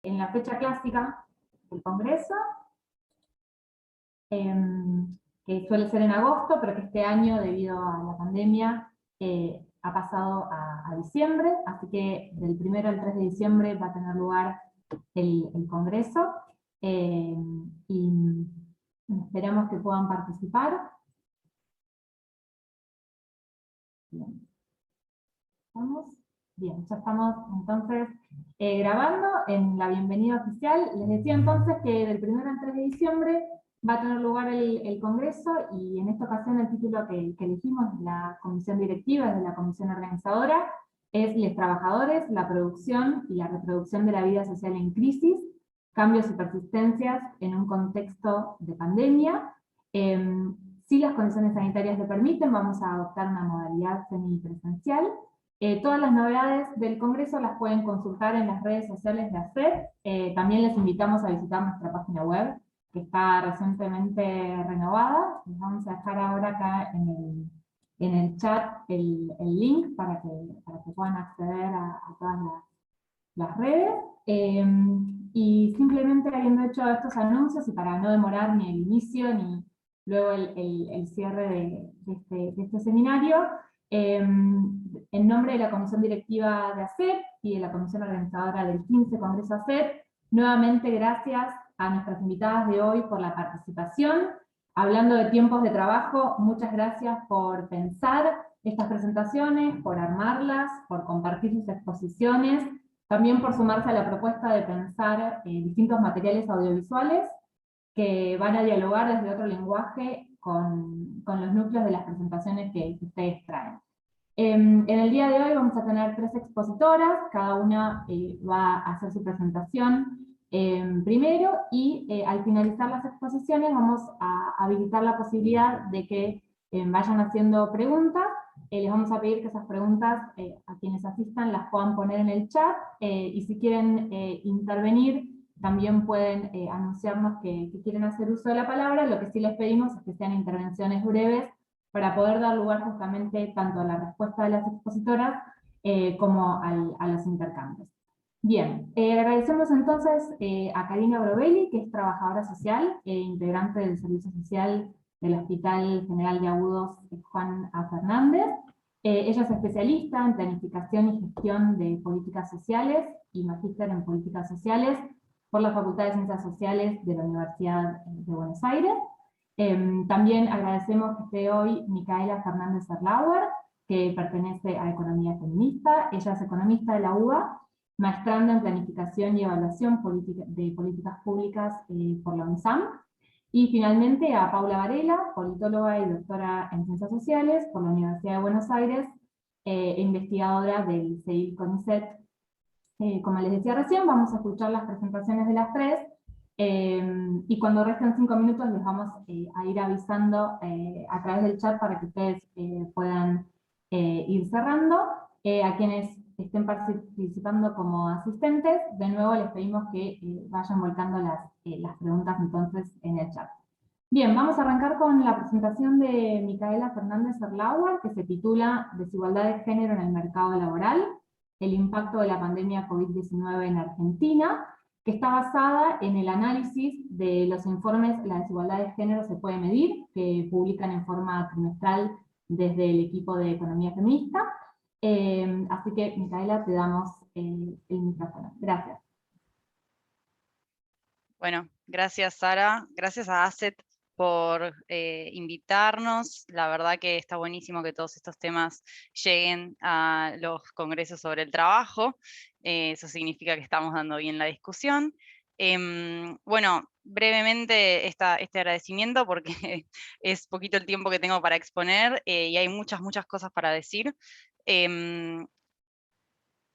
en la fecha clásica del Congreso, que suele ser en agosto, pero que este año, debido a la pandemia, ha pasado a diciembre, así que del 1 al 3 de diciembre va a tener lugar el Congreso, y esperamos que puedan participar. Bien. ¿Estamos? Bien, ya estamos entonces grabando en la bienvenida oficial. Les decía entonces que del 1 al 3 de diciembre va a tener lugar el Congreso, y en esta ocasión el título que elegimos de la comisión directiva, de la comisión organizadora, es Les trabajadores, la producción y la reproducción de la vida social en crisis, cambios y persistencias en un contexto de pandemia. Si las condiciones sanitarias lo permiten, vamos a adoptar una modalidad semipresencial. Todas las novedades del Congreso las pueden consultar en las redes sociales de ACED. También les invitamos a visitar nuestra página web, que está recientemente renovada. Les vamos a dejar ahora acá en el chat el link para que puedan acceder a todas las redes. Y simplemente, habiendo hecho estos anuncios, y para no demorar ni el inicio ni luego el cierre de este seminario, en nombre de la Comisión Directiva de ACED y de la Comisión Organizadora del 15 Congreso ACED, nuevamente gracias a nuestras invitadas de hoy por la participación. Hablando de tiempos de trabajo, muchas gracias por pensar estas presentaciones, por armarlas, por compartir sus exposiciones, también por sumarse a la propuesta de pensar distintos materiales audiovisuales que van a dialogar desde otro lenguaje con los núcleos de las presentaciones que ustedes traen. En el día de hoy vamos a tener 3 expositoras, cada una va a hacer su presentación primero, y al finalizar las exposiciones vamos a habilitar la posibilidad de que vayan haciendo preguntas. Les vamos a pedir que esas preguntas a quienes asistan las puedan poner en el chat, y si quieren intervenir también pueden anunciarnos que quieren hacer uso de la palabra. Lo que sí les pedimos es que sean intervenciones breves, para poder dar lugar justamente tanto a la respuesta de las expositoras como a los intercambios. Bien, agradecemos entonces a Karina Brovelli, que es trabajadora social e integrante del Servicio Social del Hospital General de Agudos Juan A. Fernández. Ella es especialista en planificación y gestión de políticas sociales y magíster en políticas sociales por la Facultad de Ciencias Sociales de la Universidad de Buenos Aires. También agradecemos que esté hoy Micaela Fernández Erlauer, que pertenece a Economía Feminista. Ella es economista de la UBA, maestranda en Planificación y Evaluación de Políticas Públicas por la UNSAM. Y finalmente a Paula Varela, politóloga y doctora en Ciencias Sociales por la Universidad de Buenos Aires, investigadora del CEIL-CONICET. Como les decía recién, vamos a escuchar las presentaciones de las 3, y cuando resten 5 minutos les vamos a ir avisando a través del chat para que ustedes puedan ir cerrando. A quienes estén participando como asistentes, de nuevo les pedimos que vayan volcando las preguntas entonces en el chat. Bien, vamos a arrancar con la presentación de Micaela Fernández Erlauer, que se titula Desigualdad de género en el mercado laboral, el impacto de la pandemia COVID-19 en Argentina, que está basada en el análisis de los informes La desigualdad de género se puede medir, que publican en forma trimestral desde el equipo de Economía Feminista. Así que, Micaela, te damos el micrófono. Gracias. Bueno, gracias Sara, gracias a ACET por invitarnos. La verdad que está buenísimo que todos estos temas lleguen a los congresos sobre el trabajo. Eso significa que estamos dando bien la discusión. Bueno, brevemente este agradecimiento, porque es poquito el tiempo que tengo para exponer y hay muchas cosas para decir.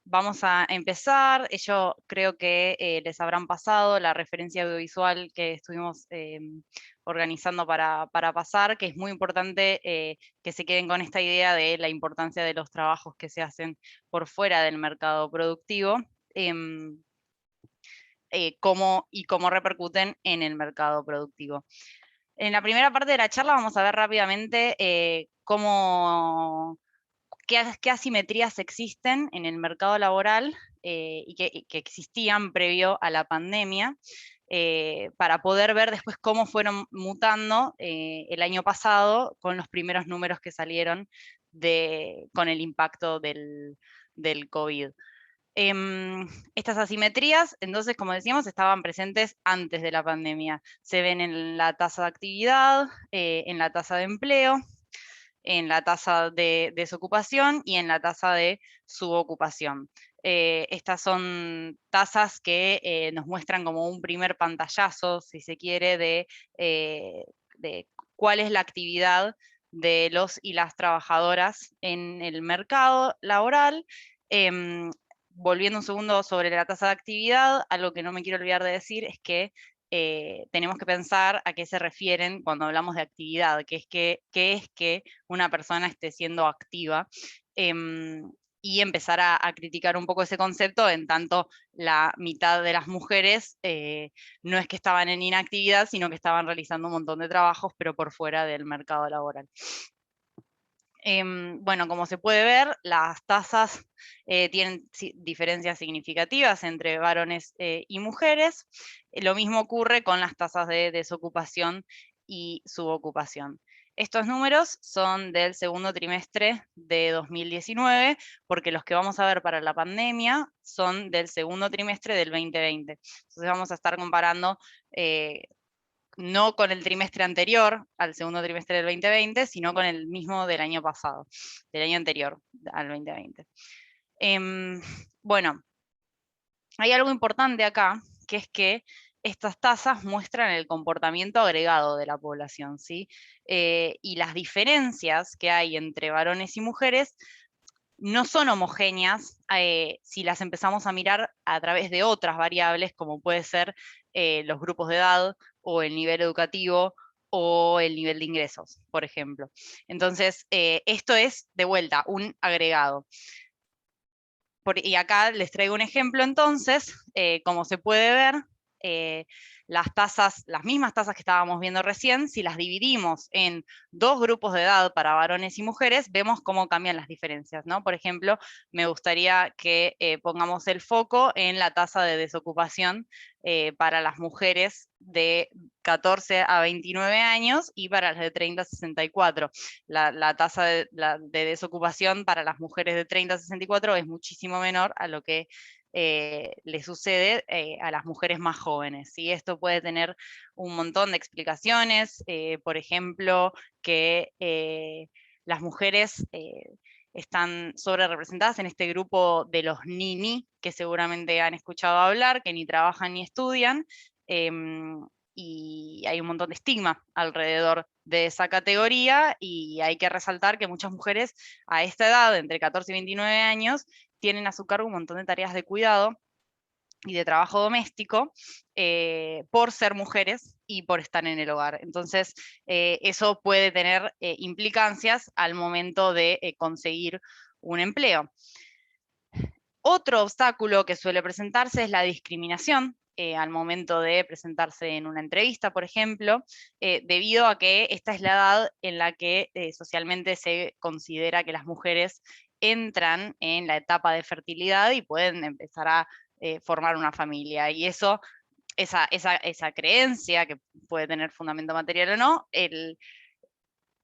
Vamos a empezar. Yo creo que les habrán pasado la referencia audiovisual que estuvimos organizando para pasar, que es muy importante que se queden con esta idea de la importancia de los trabajos que se hacen por fuera del mercado productivo, cómo repercuten en el mercado productivo. En la primera parte de la charla vamos a ver rápidamente qué asimetrías existen en el mercado laboral y que existían previo a la pandemia, para poder ver después cómo fueron mutando el año pasado con los primeros números que salieron con el impacto del COVID. Estas asimetrías, entonces, como decíamos, estaban presentes antes de la pandemia. Se ven en la tasa de actividad, en la tasa de empleo, en la tasa de desocupación y en la tasa de subocupación. Estas son tasas que nos muestran como un primer pantallazo, si se quiere, de cuál es la actividad de los y las trabajadoras en el mercado laboral. Volviendo un segundo sobre la tasa de actividad, algo que no me quiero olvidar de decir es que tenemos que pensar a qué se refieren cuando hablamos de actividad, qué es que una persona esté siendo activa, y empezar a criticar un poco ese concepto, en tanto la mitad de las mujeres no es que estaban en inactividad, sino que estaban realizando un montón de trabajos, pero por fuera del mercado laboral. Bueno, como se puede ver, las tasas tienen diferencias significativas entre varones y mujeres. Lo mismo ocurre con las tasas de desocupación y subocupación. Estos números son del segundo trimestre de 2019, porque los que vamos a ver para la pandemia son del segundo trimestre del 2020. Entonces vamos a estar comparando no con el trimestre anterior, al segundo trimestre del 2020, sino con el mismo del año pasado, del año anterior al 2020. Bueno, hay algo importante acá, que es que estas tasas muestran el comportamiento agregado de la población, ¿sí? Y las diferencias que hay entre varones y mujeres no son homogéneas si las empezamos a mirar a través de otras variables, como puede ser los grupos de edad, o el nivel educativo, o el nivel de ingresos, por ejemplo. Entonces, esto es, de vuelta, un agregado. Y acá les traigo un ejemplo entonces, como se puede ver, las mismas tasas que estábamos viendo recién, si las dividimos en dos grupos de edad para varones y mujeres, vemos cómo cambian las diferencias, ¿no? Por ejemplo, me gustaría que pongamos el foco en la tasa de desocupación para las mujeres de 14 a 29 años y para las de 30 a 64. La tasa de desocupación para las mujeres de 30 a 64 es muchísimo menor a lo que le sucede a las mujeres más jóvenes, ¿sí? Esto puede tener un montón de explicaciones, por ejemplo, que las mujeres están sobre representadas en este grupo de los NINI, que seguramente han escuchado hablar, que ni trabajan ni estudian, y hay un montón de estigma alrededor de esa categoría, y hay que resaltar que muchas mujeres a esta edad, entre 14 y 29 años, tienen a su cargo un montón de tareas de cuidado y de trabajo doméstico por ser mujeres y por estar en el hogar. Entonces, eso puede tener implicancias al momento de conseguir un empleo. Otro obstáculo que suele presentarse es la discriminación al momento de presentarse en una entrevista, por ejemplo, debido a que esta es la edad en la que socialmente se considera que las mujeres entran en la etapa de fertilidad y pueden empezar a formar una familia. Y eso, esa creencia, que puede tener fundamento material o no,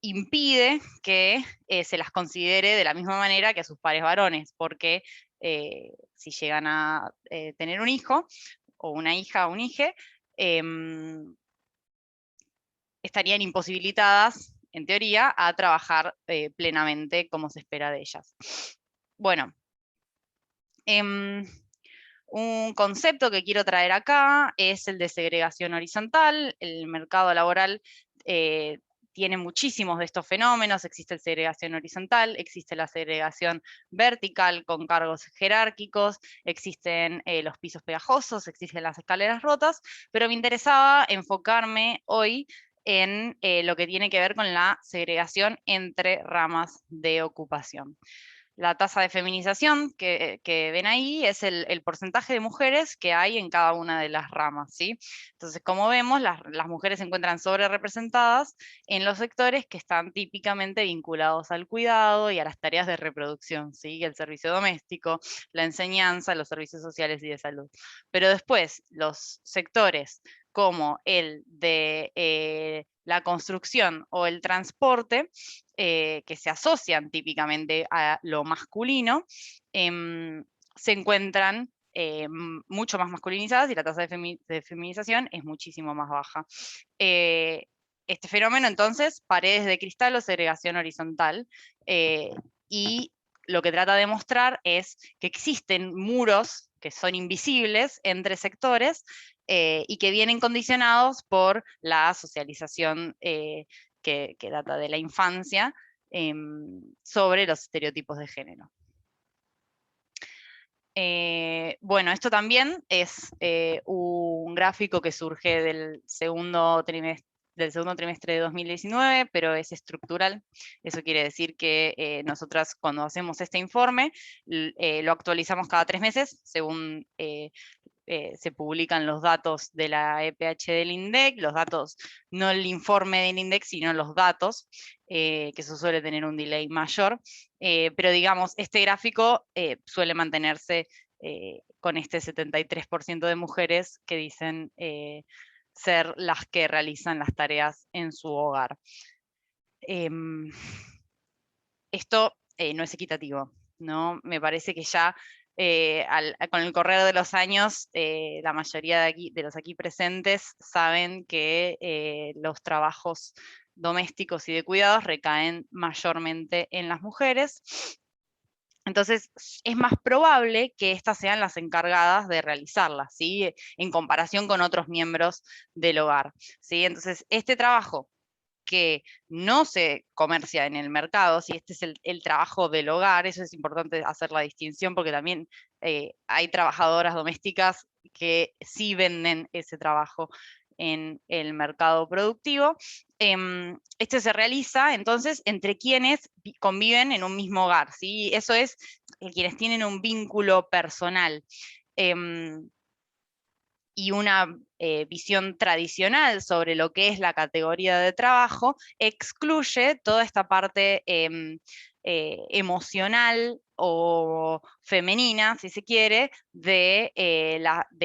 impide que se las considere de la misma manera que a sus pares varones, porque si llegan a tener un hijo, o una hija o un hije, estarían imposibilitadas, en teoría, a trabajar plenamente como se espera de ellas. Bueno, un concepto que quiero traer acá es el de segregación horizontal. El mercado laboral tiene muchísimos de estos fenómenos. Existe la segregación horizontal, existe la segregación vertical con cargos jerárquicos, existen los pisos pegajosos, existen las escaleras rotas, pero me interesaba enfocarme hoy en lo que tiene que ver con la segregación entre ramas de ocupación. La tasa de feminización que ven ahí es el porcentaje de mujeres que hay en cada una de las ramas, ¿sí? Entonces, como vemos, las mujeres se encuentran sobre representadas en los sectores que están típicamente vinculados al cuidado y a las tareas de reproducción, ¿sí? El servicio doméstico, la enseñanza, los servicios sociales y de salud. Pero después, los sectores como el de la construcción o el transporte, que se asocian típicamente a lo masculino, se encuentran mucho más masculinizadas y la tasa de feminización es muchísimo más baja. Este fenómeno, entonces, paredes de cristal o segregación horizontal, y lo que trata de mostrar es que existen muros que son invisibles entre sectores y que vienen condicionados por la socialización que data de la infancia sobre los estereotipos de género. Bueno, esto también es un gráfico que surge del segundo trimestre de 2019, pero es estructural. Eso quiere decir que nosotras cuando hacemos este informe lo actualizamos cada 3 meses según se publican los datos de la EPH del INDEC, los datos, no el informe del INDEC, sino los datos, que eso suele tener un delay mayor, pero digamos, este gráfico suele mantenerse con este 73% de mujeres que dicen ser las que realizan las tareas en su hogar. Esto no es equitativo, ¿no? Me parece que ya con el correr de los años, la mayoría de los aquí presentes saben que los trabajos domésticos y de cuidados recaen mayormente en las mujeres. Entonces, es más probable que estas sean las encargadas de realizarlas, ¿sí? En comparación con otros miembros del hogar, ¿sí? Entonces, este trabajo que no se comercia en el mercado, si este es el trabajo del hogar, eso es importante hacer la distinción porque también hay trabajadoras domésticas que sí venden ese trabajo en el mercado productivo. Este se realiza entonces entre quienes conviven en un mismo hogar, ¿sí? Eso es quienes tienen un vínculo personal. Y una visión tradicional sobre lo que es la categoría de trabajo, excluye toda esta parte emocional o femenina, si se quiere, de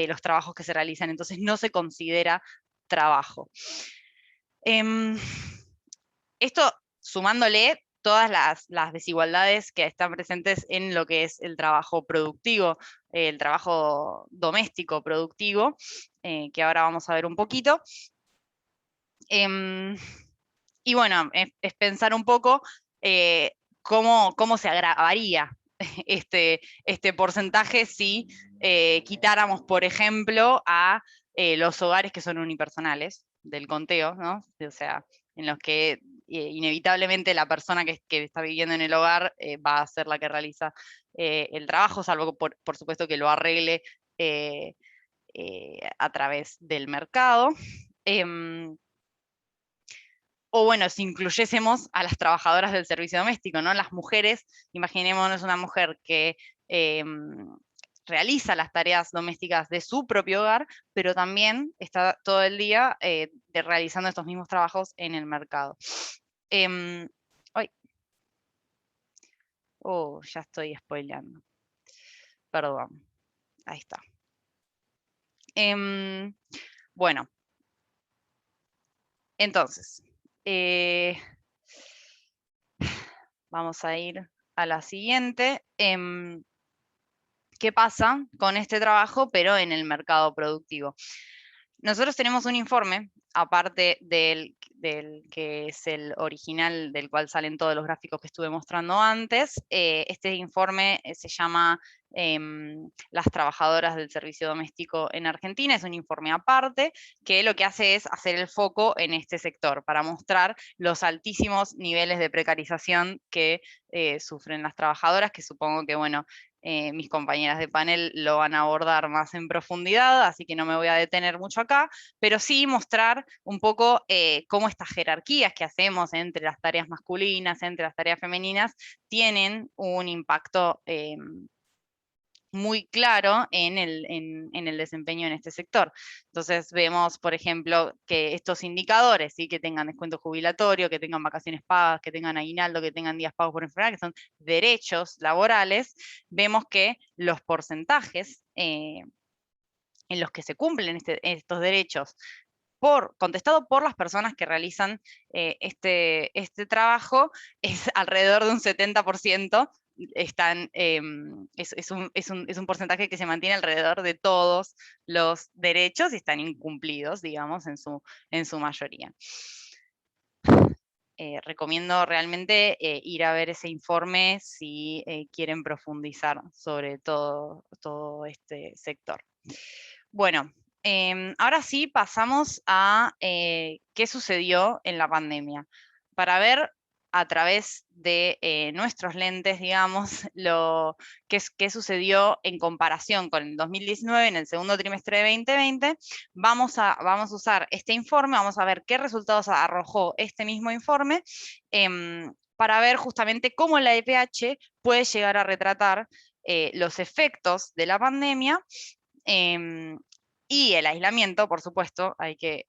los trabajos que se realizan. Entonces no se considera trabajo. Esto sumándole todas las desigualdades que están presentes en lo que es el trabajo productivo, el trabajo doméstico productivo, que ahora vamos a ver un poquito. Y bueno, es pensar un poco cómo se agravaría este porcentaje si quitáramos, por ejemplo, a los hogares que son unipersonales del conteo, ¿no? O sea, en los que inevitablemente la persona que está viviendo en el hogar va a ser la que realiza el trabajo, salvo por supuesto que lo arregle a través del mercado. O bueno, si incluyésemos a las trabajadoras del servicio doméstico, ¿no? Las mujeres, imaginémonos una mujer que realiza las tareas domésticas de su propio hogar, pero también está todo el día realizando estos mismos trabajos en el mercado. Ya estoy spoileando. Perdón. Ahí está. Bueno. Entonces, vamos a ir a la siguiente. ¿Qué pasa con este trabajo, pero en el mercado productivo? Nosotros tenemos un informe, aparte del que es el original, del cual salen todos los gráficos que estuve mostrando antes. Este informe se llama Las trabajadoras del servicio doméstico en Argentina. Es un informe aparte que lo que hace es hacer el foco en este sector para mostrar los altísimos niveles de precarización que sufren las trabajadoras, que supongo que, bueno, mis compañeras de panel lo van a abordar más en profundidad, así que no me voy a detener mucho acá, pero sí mostrar un poco cómo estas jerarquías que hacemos entre las tareas masculinas, entre las tareas femeninas, tienen un impacto muy claro en el desempeño en este sector. Entonces vemos, por ejemplo, que estos indicadores, ¿sí? Que tengan descuento jubilatorio, que tengan vacaciones pagas, que tengan aguinaldo, que tengan días pagos por enfermedad, que son derechos laborales, vemos que los porcentajes en los que se cumplen estos derechos contestado por las personas que realizan este trabajo, es alrededor de un 70%, es un porcentaje que se mantiene alrededor de todos los derechos y están incumplidos, digamos, en su mayoría. Recomiendo realmente ir a ver ese informe si quieren profundizar sobre todo este sector. Bueno, ahora sí pasamos a qué sucedió en la pandemia, para ver a través de nuestros lentes, digamos, qué sucedió en comparación con el 2019, en el segundo trimestre de 2020. Vamos a usar este informe, vamos a ver qué resultados arrojó este mismo informe, para ver justamente cómo la EPH puede llegar a retratar los efectos de la pandemia, y el aislamiento, por supuesto, hay que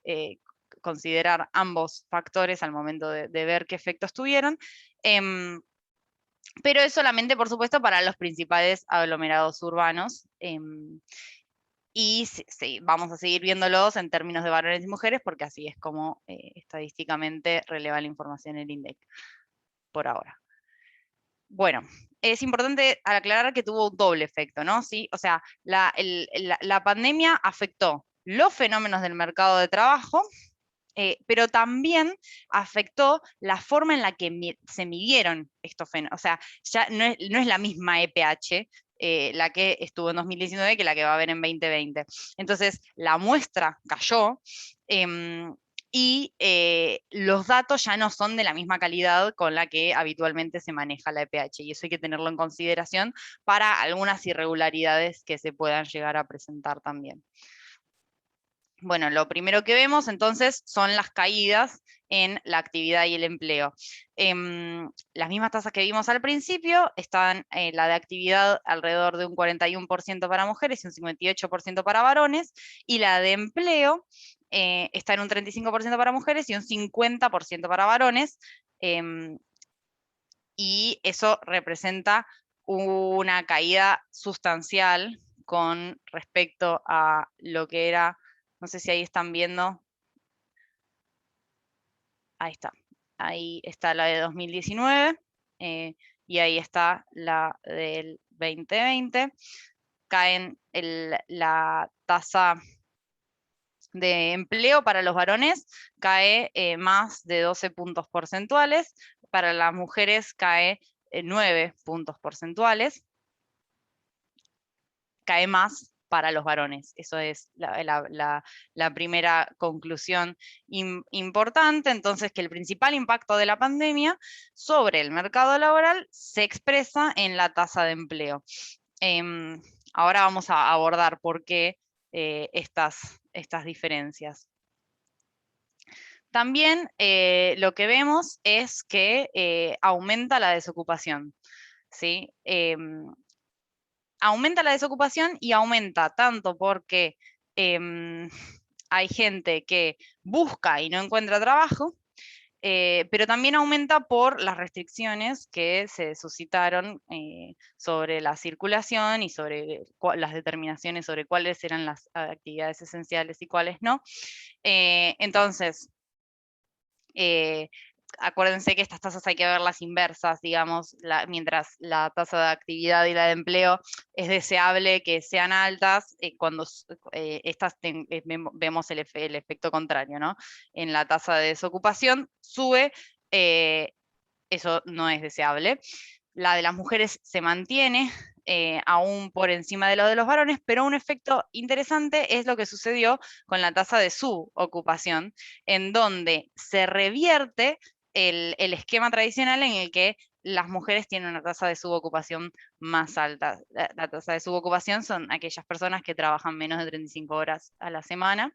considerar ambos factores al momento de ver qué efectos tuvieron, pero es solamente, por supuesto, para los principales aglomerados urbanos, y sí, vamos a seguir viéndolos en términos de varones y mujeres, porque así es como estadísticamente releva la información el INDEC, por ahora. Bueno, es importante aclarar que tuvo un doble efecto, ¿no? ¿Sí? O sea, la pandemia afectó los fenómenos del mercado de trabajo, pero también afectó la forma en la que se midieron estos fenómenos. O sea, ya no es la misma EPH la que estuvo en 2019 que la que va a haber en 2020. Entonces, la muestra cayó, y los datos ya no son de la misma calidad con la que habitualmente se maneja la EPH, y eso hay que tenerlo en consideración para algunas irregularidades que se puedan llegar a presentar también. Bueno, lo primero que vemos entonces son las caídas en la actividad y el empleo. Las mismas tasas que vimos al principio, están la de actividad alrededor de un 41% para mujeres y un 58% para varones, y la de empleo está en un 35% para mujeres y un 50% para varones, y eso representa una caída sustancial con respecto a lo que era. No sé si ahí están viendo. Ahí está. Ahí está la de 2019 y ahí está la del 2020. Caen la tasa de empleo para los varones, cae más de 12 puntos porcentuales. Para las mujeres cae 9 puntos porcentuales. Cae más para los varones. Eso es la primera conclusión importante. Entonces, que el principal impacto de la pandemia sobre el mercado laboral se expresa en la tasa de empleo. Ahora vamos a abordar por qué estas diferencias. También lo que vemos es que aumenta la desocupación, ¿sí? Aumenta la desocupación y aumenta tanto porque hay gente que busca y no encuentra trabajo, pero también aumenta por las restricciones que se suscitaron sobre la circulación y sobre las determinaciones sobre cuáles eran las actividades esenciales y cuáles no. Entonces, acuérdense que estas tasas hay que verlas inversas, digamos, mientras la tasa de actividad y la de empleo es deseable que sean altas, cuando estas vemos el efecto contrario, ¿no? En la tasa de desocupación sube, eso no es deseable. La de las mujeres se mantiene aún por encima de lo de los varones, pero un efecto interesante es lo que sucedió con la tasa de subocupación, en donde se revierte el esquema tradicional en el que las mujeres tienen una tasa de subocupación más alta. La tasa de subocupación son aquellas personas que trabajan menos de 35 horas a la semana,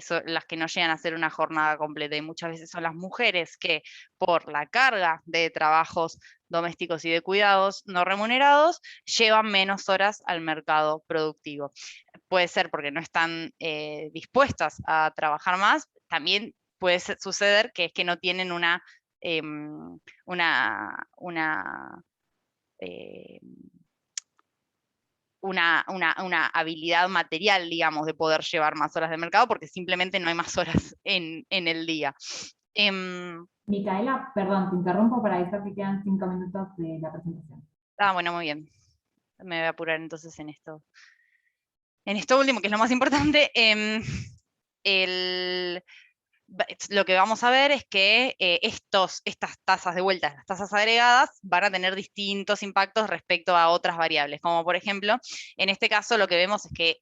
son las que no llegan a hacer una jornada completa, y muchas veces son las mujeres que, por la carga de trabajos domésticos y de cuidados no remunerados, llevan menos horas al mercado productivo. Puede ser porque no están dispuestas a trabajar más, también puede suceder que es que no tienen em, una, eh, una habilidad material, digamos, de poder llevar más horas de mercado, porque simplemente no hay más horas en el día. Micaela, perdón, te interrumpo para avisar que quedan 5 minutos de la presentación. Bueno, muy bien. Me voy a apurar entonces en esto. En esto último, que es lo más importante, lo que vamos a ver es que estas tasas de vuelta, las tasas agregadas, van a tener distintos impactos respecto a otras variables, como por ejemplo, en este caso lo que vemos es que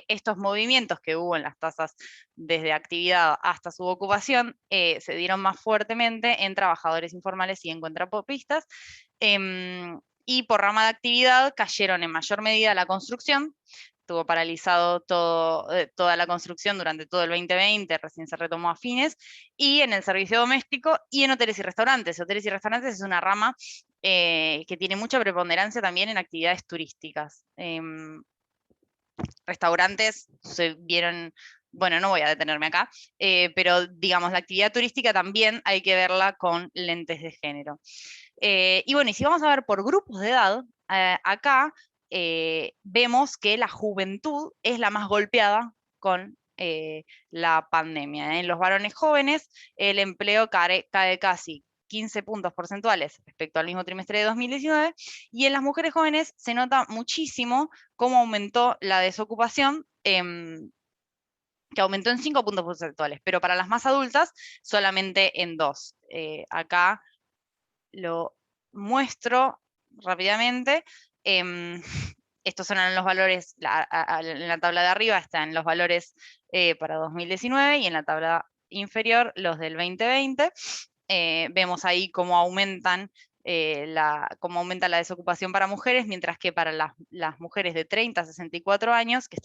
estos movimientos que hubo en las tasas desde actividad hasta subocupación se dieron más fuertemente en trabajadores informales y en contratistas, y por rama de actividad cayeron en mayor medida la construcción. Estuvo paralizado toda la construcción durante todo el 2020, recién se retomó a fines, y en el servicio doméstico y en hoteles y restaurantes. Hoteles y restaurantes es una rama que tiene mucha preponderancia también en actividades turísticas. Restaurantes se vieron, bueno, no voy a detenerme acá, pero digamos, la actividad turística también hay que verla con lentes de género. Y bueno, y si vamos a ver por grupos de edad, acá vemos que la juventud es la más golpeada con la pandemia. En los varones jóvenes el empleo cae casi 15 puntos porcentuales respecto al mismo trimestre de 2019, y en las mujeres jóvenes se nota muchísimo cómo aumentó la desocupación, que aumentó en 5 puntos porcentuales, pero para las más adultas solamente en 2. Acá lo muestro rápidamente. Estos son los valores, en la tabla de arriba están los valores para 2019 y en la tabla inferior los del 2020. Vemos ahí cómo cómo aumenta la desocupación para mujeres, mientras que para las mujeres de 30 a 64 años, que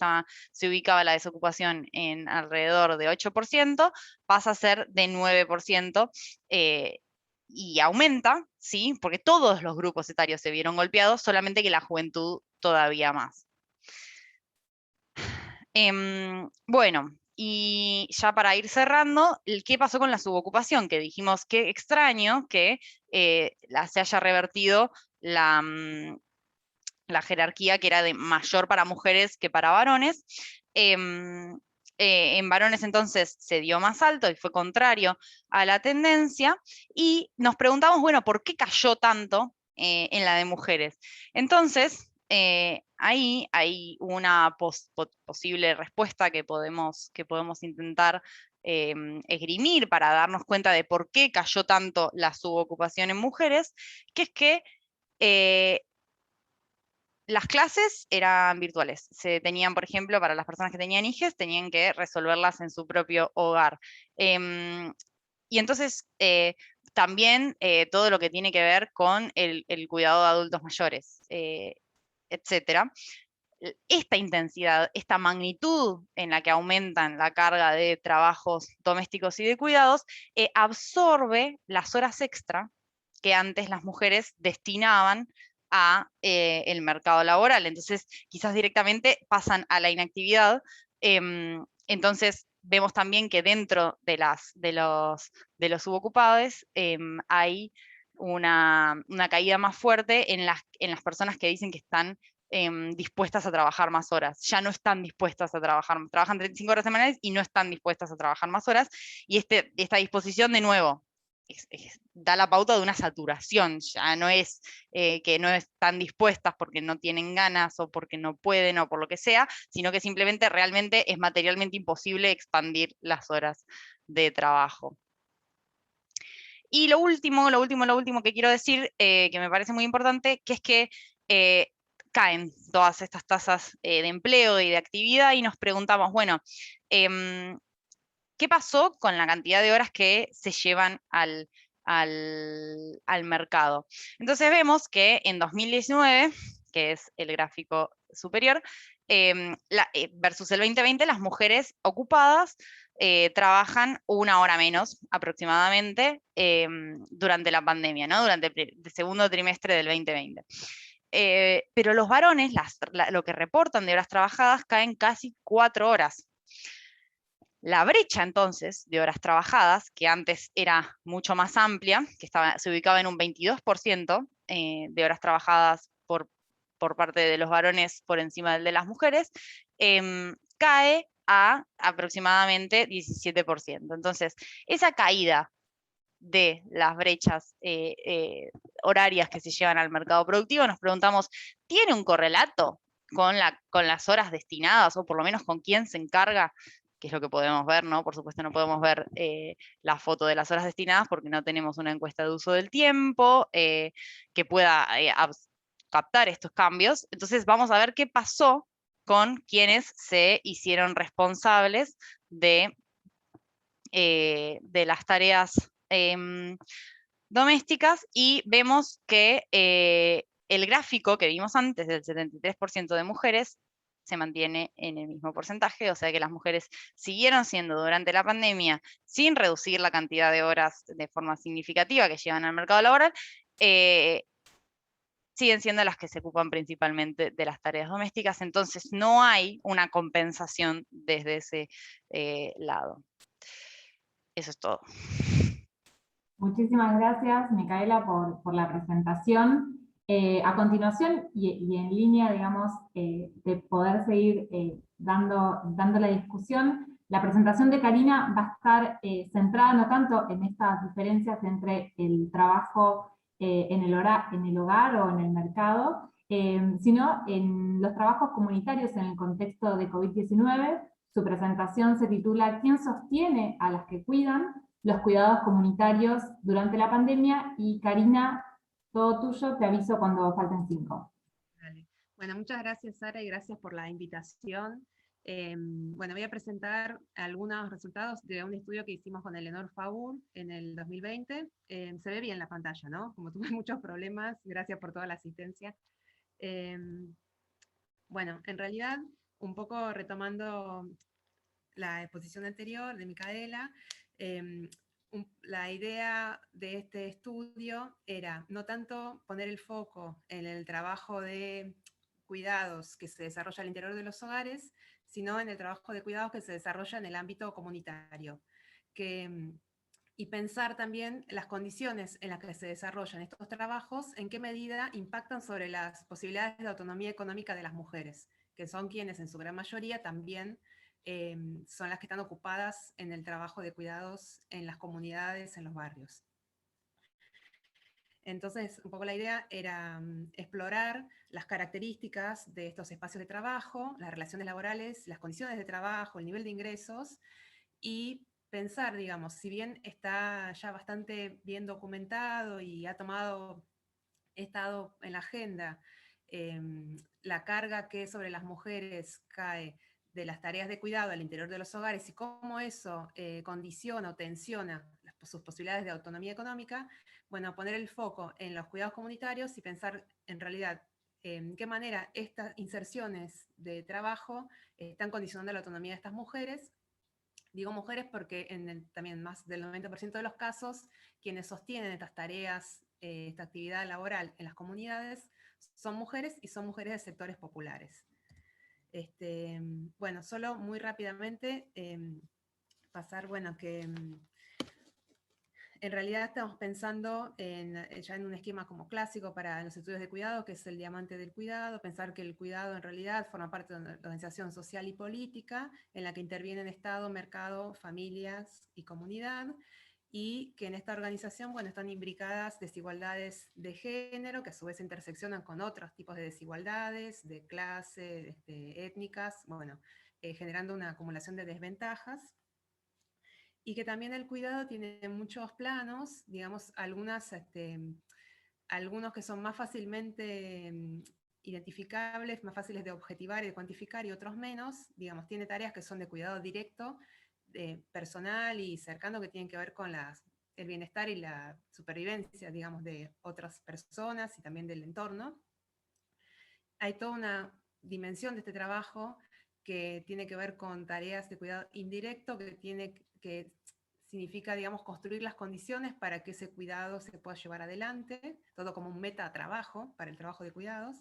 se ubicaba la desocupación en alrededor de 8%, pasa a ser de 9%, y aumenta, ¿sí? Porque todos los grupos etarios se vieron golpeados, solamente que la juventud todavía más. Bueno, y ya para ir cerrando, ¿qué pasó con la subocupación? Que dijimos que extraño que se haya revertido la jerarquía, que era de mayor para mujeres que para varones. En varones entonces se dio más alto y fue contrario a la tendencia, y nos preguntamos, bueno, ¿por qué cayó tanto en la de mujeres? Entonces, ahí hay una posible respuesta que podemos intentar esgrimir para darnos cuenta de por qué cayó tanto la subocupación en mujeres, que es que las clases eran virtuales. Se tenían, por ejemplo, para las personas que tenían hijes, tenían que resolverlas en su propio hogar. Y entonces, también todo lo que tiene que ver con el cuidado de adultos mayores, etcétera. Esta intensidad, esta magnitud en la que aumentan la carga de trabajos domésticos y de cuidados, absorbe las horas extra que antes las mujeres destinaban a el mercado laboral. Entonces, quizás directamente pasan a la inactividad. Entonces, vemos también que dentro de los subocupados hay una caída más fuerte en las personas que dicen que están dispuestas a trabajar más horas. Ya no están dispuestas a trabajan 35 horas semanales y no están dispuestas a trabajar más horas, y esta disposición, de nuevo, da la pauta de una saturación. Ya no es que no están dispuestas porque no tienen ganas o porque no pueden o por lo que sea, sino que simplemente realmente es materialmente imposible expandir las horas de trabajo. Y lo último que quiero decir, que me parece muy importante, que es que caen todas estas tasas de empleo y de actividad, y nos preguntamos, bueno, ¿qué pasó con la cantidad de horas que se llevan al al mercado. Entonces vemos que en 2019, que es el gráfico superior, versus el 2020, las mujeres ocupadas trabajan 1 hora menos aproximadamente durante la pandemia, ¿no? Durante el segundo trimestre del 2020. Pero los varones, lo que reportan de horas trabajadas, caen casi 4 horas. La brecha entonces de horas trabajadas, que antes era mucho más amplia, que se ubicaba en un 22% de horas trabajadas por parte de los varones por encima del de las mujeres, cae a aproximadamente 17%. Entonces, esa caída de las brechas horarias que se llevan al mercado productivo, nos preguntamos, ¿tiene un correlato con las horas destinadas, o por lo menos con quién se encarga, que es lo que podemos ver, ¿no? Por supuesto no podemos ver la foto de las horas destinadas porque no tenemos una encuesta de uso del tiempo que pueda captar estos cambios. Entonces vamos a ver qué pasó con quienes se hicieron responsables de las tareas domésticas, y vemos que el gráfico que vimos antes del 73% de mujeres se mantiene en el mismo porcentaje, o sea que las mujeres siguieron siendo durante la pandemia, sin reducir la cantidad de horas de forma significativa que llevan al mercado laboral, siguen siendo las que se ocupan principalmente de las tareas domésticas. Entonces no hay una compensación desde ese lado. Eso es todo. Muchísimas gracias, Micaela, por la presentación. A continuación, y en línea, digamos, de poder seguir dando la discusión, la presentación de Karina va a estar centrada no tanto en estas diferencias entre el trabajo en el hogar o en el mercado, sino en los trabajos comunitarios en el contexto de COVID-19. Su presentación se titula ¿Quién sostiene a las que cuidan? Los cuidados comunitarios durante la pandemia. Y Karina, todo tuyo, te aviso cuando falten 5. Dale. Bueno, muchas gracias, Sara, y gracias por la invitación. Bueno, voy a presentar algunos resultados de un estudio que hicimos con Eleanor Faur en el 2020. Se ve bien la pantalla, ¿no? Como tuve muchos problemas, gracias por toda la asistencia. Bueno, en realidad, un poco retomando la exposición anterior de Micaela, la idea de este estudio era no tanto poner el foco en el trabajo de cuidados que se desarrolla al interior de los hogares, sino en el trabajo de cuidados que se desarrolla en el ámbito comunitario. Y pensar también las condiciones en las que se desarrollan estos trabajos, en qué medida impactan sobre las posibilidades de autonomía económica de las mujeres, que son quienes en su gran mayoría también son las que están ocupadas en el trabajo de cuidados en las comunidades, en los barrios. Entonces, un poco la idea era explorar las características de estos espacios de trabajo, las relaciones laborales, las condiciones de trabajo, el nivel de ingresos, y pensar, digamos, si bien está ya bastante bien documentado y ha estado en la agenda la carga que sobre las mujeres cae de las tareas de cuidado al interior de los hogares y cómo eso condiciona o tensiona sus posibilidades de autonomía económica, bueno, poner el foco en los cuidados comunitarios y pensar en realidad en qué manera estas inserciones de trabajo están condicionando la autonomía de estas mujeres. Digo mujeres porque también más del 90% de los casos, quienes sostienen estas tareas, esta actividad laboral en las comunidades, son mujeres y son mujeres de sectores populares. Bueno, solo muy rápidamente pasar, bueno, que en realidad estamos pensando ya en un esquema como clásico para los estudios de cuidado, que es el diamante del cuidado, pensar que el cuidado en realidad forma parte de una organización social y política en la que intervienen Estado, mercado, familias y comunidad, y que en esta organización, bueno, están imbricadas desigualdades de género, que a su vez interseccionan con otros tipos de desigualdades, de clase, étnicas, bueno, generando una acumulación de desventajas. Y que también el cuidado tiene muchos planos, digamos, algunos que son más fácilmente identificables, más fáciles de objetivar y de cuantificar, y otros menos. Digamos, tiene tareas que son de cuidado directo, personal y cercano, que tienen que ver con las el bienestar y la supervivencia, digamos, de otras personas y también del entorno. Hay toda una dimensión de este trabajo que tiene que ver con tareas de cuidado indirecto, que significa, digamos, construir las condiciones para que ese cuidado se pueda llevar adelante, todo como un metatrabajo para el trabajo de cuidados.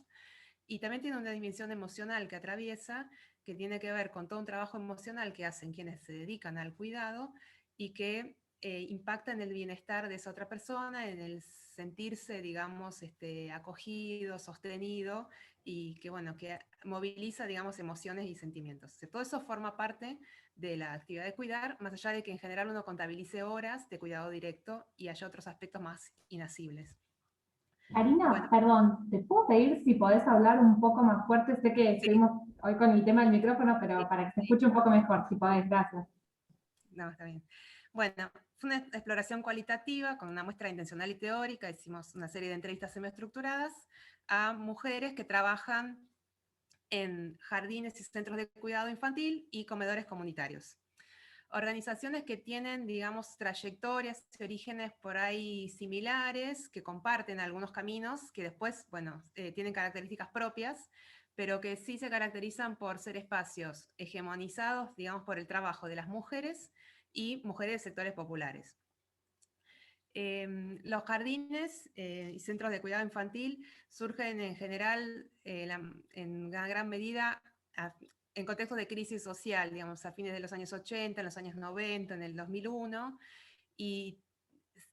Y también tiene una dimensión emocional que atraviesa, que tiene que ver con todo un trabajo emocional que hacen quienes se dedican al cuidado y que impacta en el bienestar de esa otra persona, en el sentirse, digamos, acogido, sostenido, y que, bueno, que moviliza, digamos, emociones y sentimientos. Todo eso forma parte de la actividad de cuidar, más allá de que en general uno contabilice horas de cuidado directo y haya otros aspectos más inasibles. Karina, Bueno, perdón, ¿te puedo pedir si podés hablar un poco más fuerte? Sé que sí, estuvimos hoy con el tema del micrófono, sí, pero para que se sí. escuche un poco mejor, si podés, gracias. No, está bien. Bueno, fue una exploración cualitativa con una muestra intencional y teórica. Hicimos una serie de entrevistas semiestructuradas a mujeres que trabajan en jardines y centros de cuidado infantil y comedores comunitarios. Organizaciones que tienen, digamos, trayectorias y orígenes por ahí similares, que comparten algunos caminos, que después, bueno, tienen características propias, pero que sí se caracterizan por ser espacios hegemonizados, digamos, por el trabajo de las mujeres y mujeres de sectores populares. Los jardines y centros de cuidado infantil surgen en general en una gran medida en contextos de crisis social, digamos, a fines de los años 80, en los años 90, en el 2001, y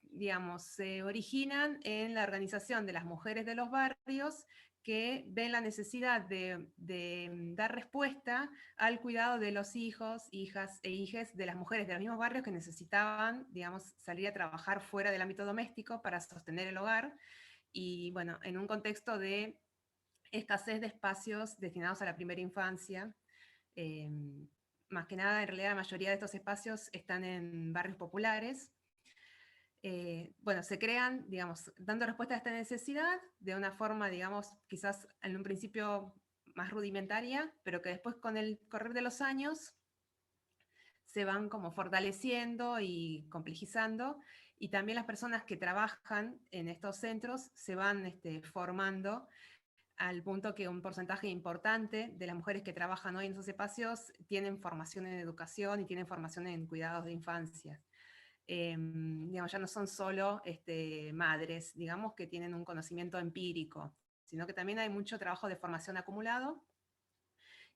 digamos, se originan en la organización de las mujeres de los barrios que ven la necesidad de dar respuesta al cuidado de los hijos, hijas e hijes de las mujeres de los mismos barrios que necesitaban, digamos, salir a trabajar fuera del ámbito doméstico para sostener el hogar, y bueno, en un contexto de escasez de espacios destinados a la primera infancia. Más que nada, en realidad la mayoría de estos espacios están en barrios populares. Bueno, se crean, digamos, dando respuesta a esta necesidad de una forma, digamos, quizás en un principio más rudimentaria, pero que después con el correr de los años se van como fortaleciendo y complejizando, y también las personas que trabajan en estos centros se van formando al punto que un porcentaje importante de las mujeres que trabajan hoy en esos espacios tienen formación en educación y tienen formación en cuidados de infancia. Digamos, ya no son solo madres, digamos, que tienen un conocimiento empírico, sino que también hay mucho trabajo de formación acumulado.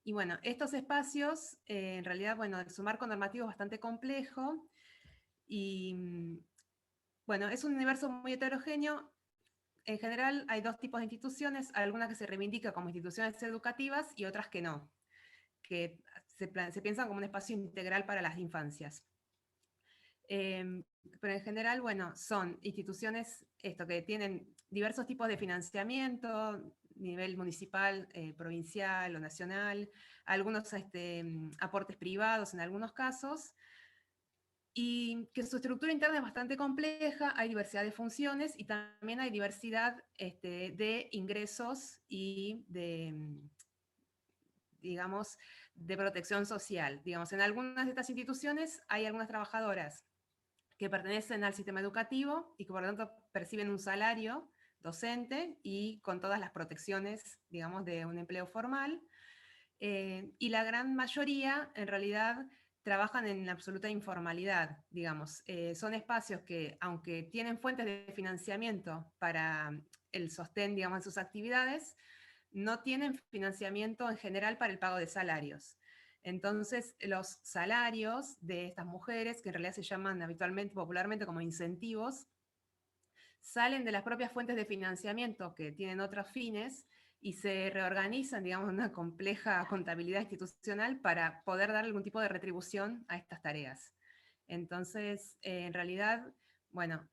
Y bueno, estos espacios, en realidad, bueno, su marco normativo es bastante complejo, y bueno, es un universo muy heterogéneo. En general hay dos tipos de instituciones, algunas que se reivindican como instituciones educativas y otras que no, que se piensan como un espacio integral para las infancias. Pero en general, bueno, son instituciones que tienen diversos tipos de financiamiento, nivel municipal, provincial o nacional, algunos aportes privados en algunos casos, y que su estructura interna es bastante compleja, hay diversidad de funciones y también hay diversidad de ingresos y digamos, de protección social. Digamos, en algunas de estas instituciones hay algunas trabajadoras que pertenecen al sistema educativo y que por lo tanto perciben un salario docente y con todas las protecciones, digamos, de un empleo formal. Y la gran mayoría, en realidad, trabajan en absoluta informalidad, digamos. Son espacios que, aunque tienen fuentes de financiamiento para el sostén, digamos, de sus actividades, no tienen financiamiento en general para el pago de salarios. Entonces, los salarios de estas mujeres, que en realidad se llaman habitualmente, popularmente como incentivos, salen de las propias fuentes de financiamiento que tienen otros fines y se reorganizan, digamos, en una compleja contabilidad institucional para poder dar algún tipo de retribución a estas tareas. Entonces, en realidad, bueno,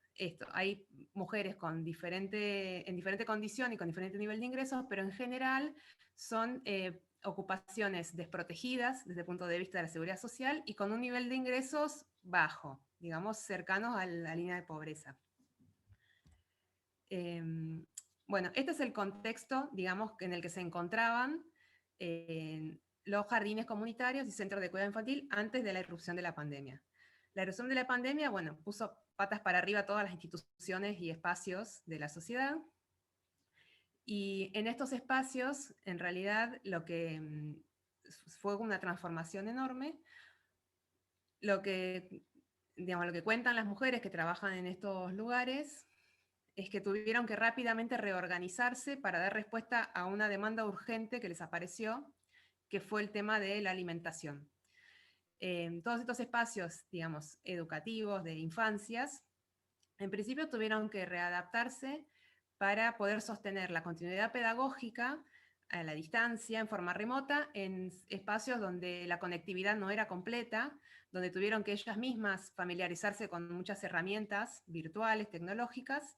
hay mujeres en diferente condición y con diferente nivel de ingresos, pero en general son ocupaciones desprotegidas desde el punto de vista de la seguridad social y con un nivel de ingresos bajo, digamos, cercanos a la línea de pobreza. Bueno, este es el contexto, digamos, en el que se encontraban los jardines comunitarios y centros de cuidado infantil antes de la irrupción de la pandemia. La erupción de la pandemia, bueno, puso patas para arriba todas las instituciones y espacios de la sociedad. Y en estos espacios, en realidad, lo que fue una transformación enorme. Digamos, lo que cuentan las mujeres que trabajan en estos lugares es que tuvieron que rápidamente reorganizarse para dar respuesta a una demanda urgente que les apareció, que fue el tema de la alimentación. Todos estos espacios, digamos, educativos de infancias, en principio tuvieron que readaptarse para poder sostener la continuidad pedagógica a la distancia, en forma remota, en espacios donde la conectividad no era completa, donde tuvieron que ellas mismas familiarizarse con muchas herramientas virtuales, tecnológicas,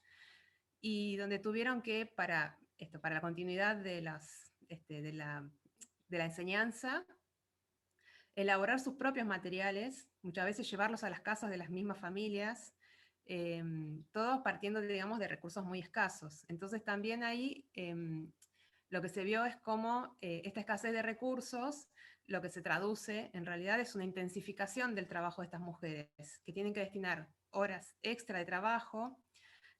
y donde tuvieron que, para la continuidad de la enseñanza, elaborar sus propios materiales, muchas veces llevarlos a las casas de las mismas familias, todos partiendo, digamos, de recursos muy escasos. Entonces también ahí lo que se vio es cómo esta escasez de recursos, lo que se traduce en realidad es una intensificación del trabajo de estas mujeres, que tienen que destinar horas extra de trabajo.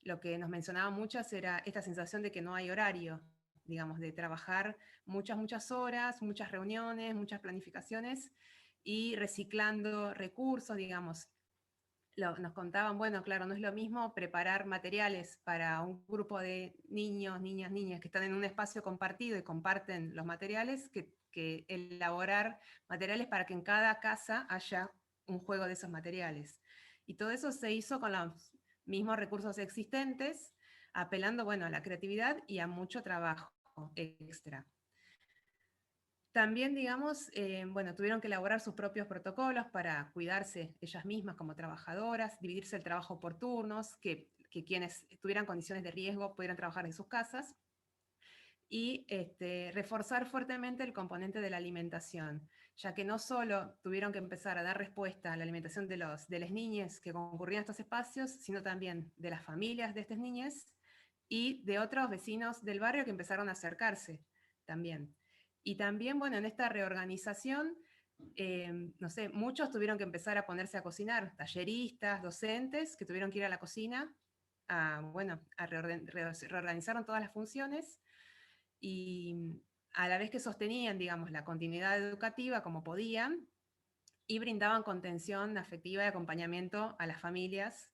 Lo que nos mencionaban muchas era esta sensación de que no hay horario, digamos, de trabajar muchas horas, muchas reuniones, muchas planificaciones, y reciclando recursos, digamos. Nos contaban, bueno, claro, no es lo mismo preparar materiales para un grupo de niños, niñas que están en un espacio compartido y comparten los materiales, que elaborar materiales para que en cada casa haya un juego de esos materiales. Y todo eso se hizo con los mismos recursos existentes, apelando, bueno, a la creatividad y a mucho trabajo extra. También, digamos, bueno, tuvieron que elaborar sus propios protocolos para cuidarse ellas mismas como trabajadoras, dividirse el trabajo por turnos, que quienes tuvieran condiciones de riesgo pudieran trabajar en sus casas, y reforzar fuertemente el componente de la alimentación, ya que no solo tuvieron que empezar a dar respuesta a la alimentación de las niñas que concurrían a estos espacios, sino también de las familias de estas niñas y de otros vecinos del barrio que empezaron a acercarse también. Y también, bueno, en esta reorganización, no sé, muchos tuvieron que empezar a ponerse a cocinar, talleristas, docentes, que tuvieron que ir a la cocina, reorganizaron todas las funciones, y a la vez que sostenían, digamos, la continuidad educativa como podían, y brindaban contención afectiva y acompañamiento a las familias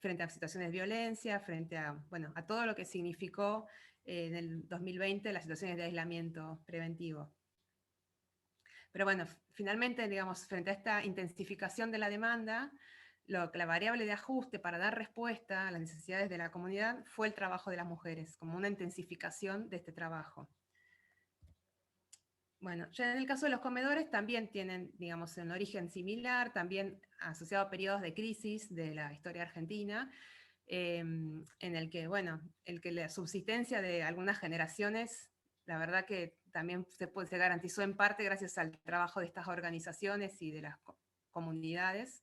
frente a situaciones de violencia, frente a, bueno, a todo lo que significó en el 2020 las situaciones de aislamiento preventivo. Pero bueno, finalmente, digamos, frente a esta intensificación de la demanda, la variable de ajuste para dar respuesta a las necesidades de la comunidad fue el trabajo de las mujeres, como una intensificación de este trabajo. Bueno, ya en el caso de los comedores también tienen, digamos, un origen similar, también asociado a periodos de crisis de la historia argentina, en el que, bueno, la subsistencia de algunas generaciones, la verdad que también se garantizó en parte gracias al trabajo de estas organizaciones y de las comunidades.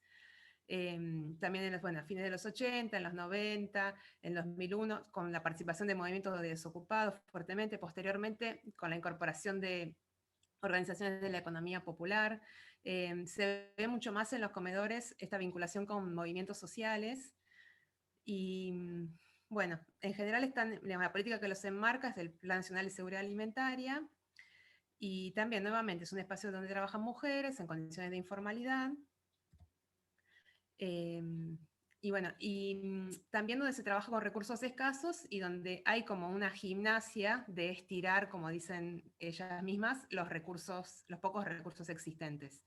También en a fines de los 80, en los 90, en 2001, con la participación de movimientos de desocupados fuertemente, posteriormente con la incorporación de organizaciones de la economía popular. Se ve mucho más en los comedores esta vinculación con movimientos sociales, y bueno, en general la política que los enmarca es el Plan Nacional de Seguridad Alimentaria, y también nuevamente es un espacio donde trabajan mujeres en condiciones de informalidad, y bueno, también donde se trabaja con recursos escasos y donde hay como una gimnasia de estirar, como dicen ellas mismas, los pocos recursos existentes.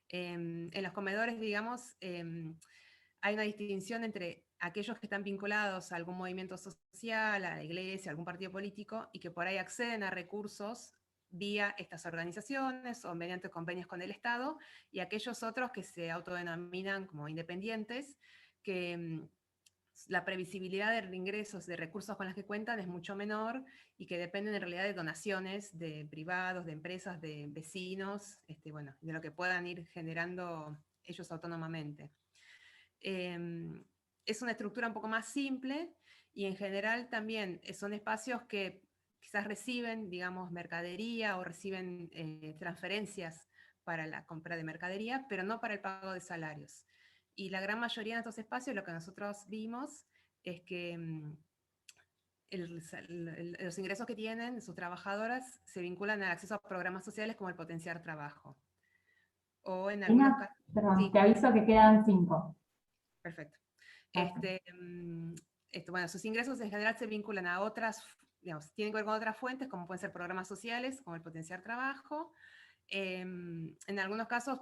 En los comedores, digamos, hay una distinción entre aquellos que están vinculados a algún movimiento social, a la iglesia, a algún partido político, y que por ahí acceden a recursos vía estas organizaciones o mediante convenios con el Estado, y aquellos otros que se autodenominan como independientes, que la previsibilidad de ingresos, de recursos con los que cuentan es mucho menor, y que dependen en realidad de donaciones de privados, de empresas, de vecinos, bueno, de lo que puedan ir generando ellos autónomamente. Es una estructura un poco más simple, y en general también son espacios que quizás reciben, digamos, mercadería o reciben transferencias para la compra de mercadería, pero no para el pago de salarios. Y la gran mayoría de estos espacios, lo que nosotros vimos es que los ingresos que tienen sus trabajadoras se vinculan al acceso a programas sociales como el Potenciar Trabajo. O en algunos casos... Perdón, Sí. te aviso que quedan 5. Perfecto. Gracias. Bueno, sus ingresos en general se vinculan a otras, digamos, tienen que ver con otras fuentes, como pueden ser programas sociales, como el Potenciar Trabajo. En algunos casos,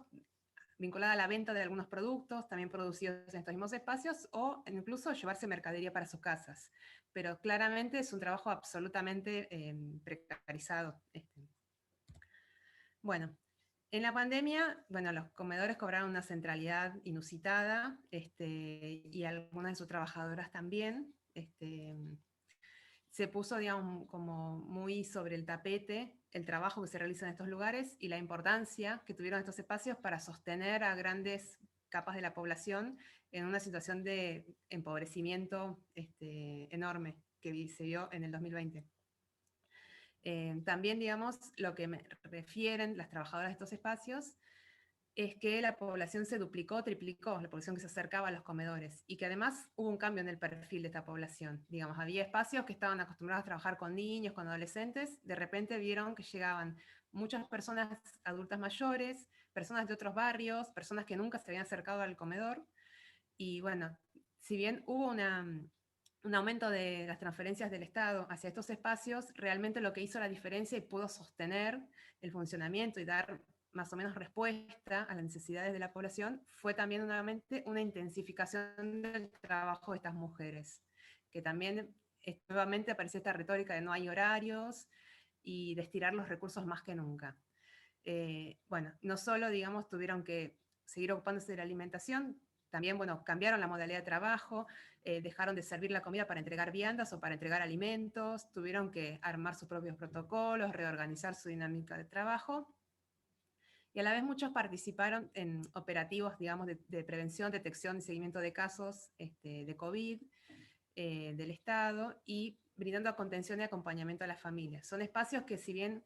vinculada a la venta de algunos productos, también producidos en estos mismos espacios, o incluso llevarse mercadería para sus casas. Pero claramente es un trabajo absolutamente precarizado. Bueno, en la pandemia, bueno, los comedores cobraron una centralidad inusitada, y algunas de sus trabajadoras también. Se puso, digamos, como muy sobre el tapete el trabajo que se realiza en estos lugares y la importancia que tuvieron estos espacios para sostener a grandes capas de la población en una situación de empobrecimiento enorme que se vio en el 2020. También, digamos, lo que me refieren las trabajadoras de estos espacios es que la población se duplicó, triplicó, la población que se acercaba a los comedores, y que además hubo un cambio en el perfil de esta población. Digamos, había espacios que estaban acostumbrados a trabajar con niños, con adolescentes, de repente vieron que llegaban muchas personas adultas mayores, personas de otros barrios, personas que nunca se habían acercado al comedor, y bueno, si bien hubo un aumento de las transferencias del Estado hacia estos espacios, realmente lo que hizo la diferencia y pudo sostener el funcionamiento y dar más o menos respuesta a las necesidades de la población, fue también nuevamente una intensificación del trabajo de estas mujeres, que también nuevamente apareció esta retórica de no hay horarios y de estirar los recursos más que nunca. Bueno, no solo, digamos, tuvieron que seguir ocupándose de la alimentación, también, bueno, cambiaron la modalidad de trabajo, dejaron de servir la comida para entregar viandas o para entregar alimentos, tuvieron que armar sus propios protocolos, reorganizar su dinámica de trabajo, y a la vez muchos participaron en operativos, digamos, de prevención, detección y seguimiento de casos de COVID del Estado, y brindando contención y acompañamiento a las familias. Son espacios que, si bien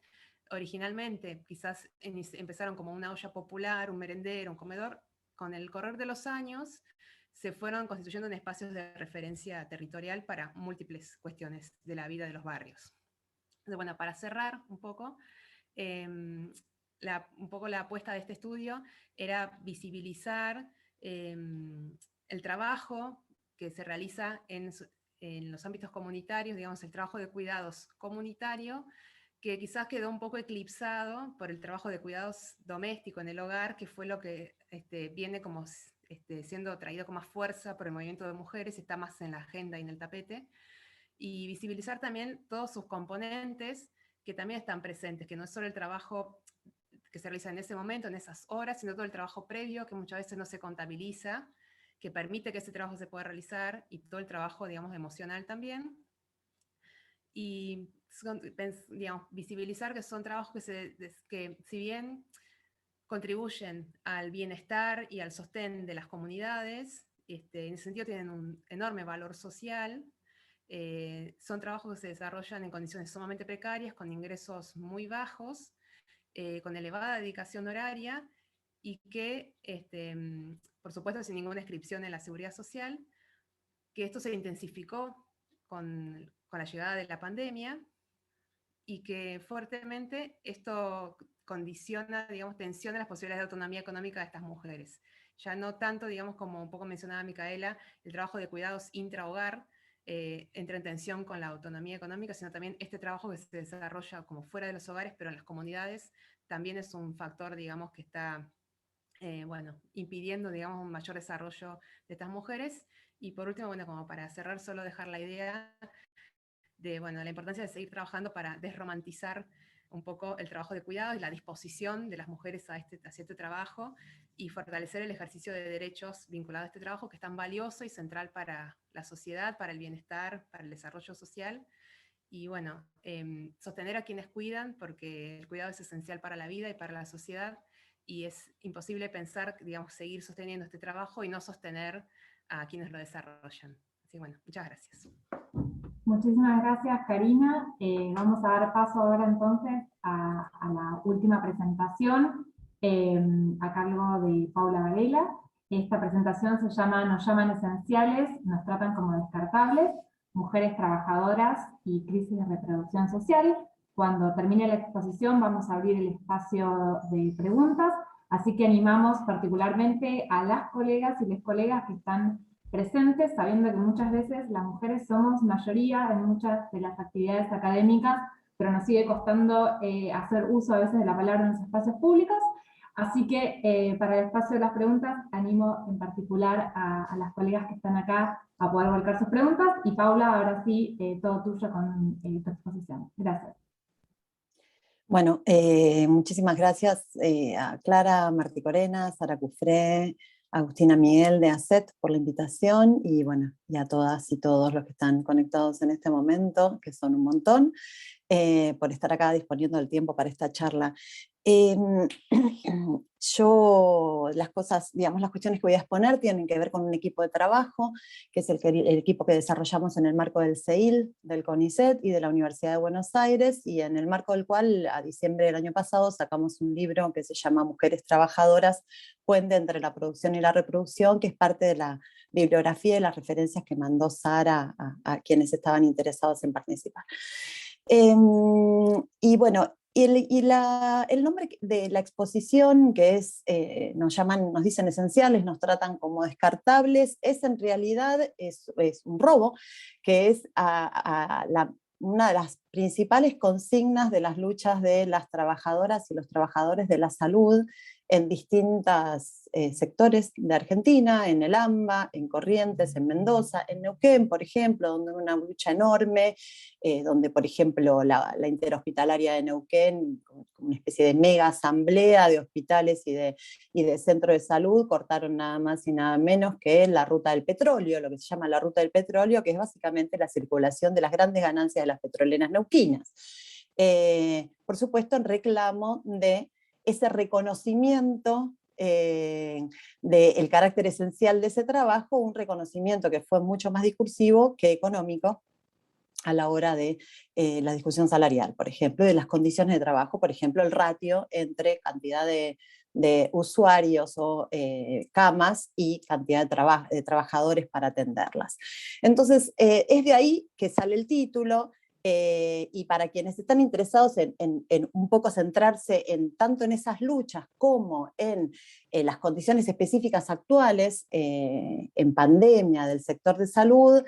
originalmente quizás empezaron como una olla popular, un merendero, un comedor, con el correr de los años se fueron constituyendo en espacios de referencia territorial para múltiples cuestiones de la vida de los barrios. Entonces, bueno, para cerrar un poco, un poco la apuesta de este estudio era visibilizar el trabajo que se realiza en los ámbitos comunitarios, digamos, el trabajo de cuidados comunitario, que quizás quedó un poco eclipsado por el trabajo de cuidados doméstico en el hogar, que fue lo que viene como siendo traído con más fuerza por el movimiento de mujeres, está más en la agenda y en el tapete, y visibilizar también todos sus componentes que también están presentes, que no es solo el trabajo que se realiza en ese momento, en esas horas, sino todo el trabajo previo que muchas veces no se contabiliza, que permite que ese trabajo se pueda realizar, y todo el trabajo, digamos, emocional también. Y, digamos, visibilizar que son trabajos que si bien contribuyen al bienestar y al sostén de las comunidades, en ese sentido tienen un enorme valor social. Son trabajos que se desarrollan en condiciones sumamente precarias, con ingresos muy bajos, con elevada dedicación horaria, y que, por supuesto, sin ninguna inscripción en la seguridad social, que esto se intensificó con la llegada de la pandemia, y que fuertemente esto condiciona, digamos, tensiona las posibilidades de autonomía económica de estas mujeres. Ya no tanto, digamos, como un poco mencionaba Micaela, el trabajo de cuidados intrahogar entra en tensión con la autonomía económica, sino también este trabajo que se desarrolla como fuera de los hogares, pero en las comunidades, también es un factor, digamos, que está, bueno, impidiendo, digamos, un mayor desarrollo de estas mujeres. Y por último, bueno, como para cerrar, solo dejar la idea de, bueno, la importancia de seguir trabajando para desromantizar un poco el trabajo de cuidados y la disposición de las mujeres hacia este trabajo, y fortalecer el ejercicio de derechos vinculados a este trabajo, que es tan valioso y central para la sociedad, para el bienestar, para el desarrollo social. Y bueno, sostener a quienes cuidan, porque el cuidado es esencial para la vida y para la sociedad, y es imposible pensar, digamos, seguir sosteniendo este trabajo y no sostener a quienes lo desarrollan. Así que bueno, muchas gracias. Muchísimas gracias, Karina. Vamos a dar paso ahora entonces a la última presentación, a cargo de Paula Varela. Esta presentación se llama Nos llaman esenciales, nos tratan como descartables, mujeres trabajadoras y crisis de reproducción social. Cuando termine la exposición vamos a abrir el espacio de preguntas, así que animamos particularmente a las colegas y les colegas que están presentes, sabiendo que muchas veces las mujeres somos mayoría en muchas de las actividades académicas, pero nos sigue costando hacer uso a veces de la palabra en los espacios públicos. Así que para el espacio de las preguntas, animo en particular a las colegas que están acá a poder volcar sus preguntas. Y Paula, ahora sí, todo tuyo con tu exposición. Gracias. Bueno, muchísimas gracias a Clara Martí Corena, Sara Cufré, Agustina Miguel de ACET por la invitación, y bueno, y a todas y todos los que están conectados en este momento, que son un montón, por estar acá disponiendo del tiempo para esta charla. Yo, las cuestiones que voy a exponer tienen que ver con un equipo de trabajo, que es el equipo que desarrollamos en el marco del CEIL, del CONICET y de la Universidad de Buenos Aires, y en el marco del cual a diciembre del año pasado sacamos un libro que se llama Mujeres Trabajadoras, puente entre la producción y la reproducción, que es parte de la bibliografía y las referencias que mandó Sara a quienes estaban interesados en participar. Y bueno, el nombre de la exposición, que es, nos dicen esenciales, nos tratan como descartables, es en realidad es un robo, que es una de las principales consignas de las luchas de las trabajadoras y los trabajadores de la salud en distintos sectores de Argentina, en el AMBA, en Corrientes, en Mendoza, en Neuquén, por ejemplo, donde hay una lucha enorme, donde, por ejemplo, la interhospitalaria de Neuquén, con una especie de mega asamblea de hospitales y de centros de salud, cortaron nada más y nada menos que la ruta del petróleo, lo que se llama la ruta del petróleo, que es básicamente la circulación de las grandes ganancias de las petroleras neuquinas. Por supuesto, en reclamo de ese reconocimiento del carácter esencial de ese trabajo, un reconocimiento que fue mucho más discursivo que económico a la hora de la discusión salarial, por ejemplo, de las condiciones de trabajo, por ejemplo, el ratio entre cantidad de usuarios o camas y cantidad de trabajadores para atenderlas. Entonces, es de ahí que sale el título. Y para quienes están interesados en un poco centrarse tanto en esas luchas como en las condiciones específicas actuales en pandemia del sector de salud,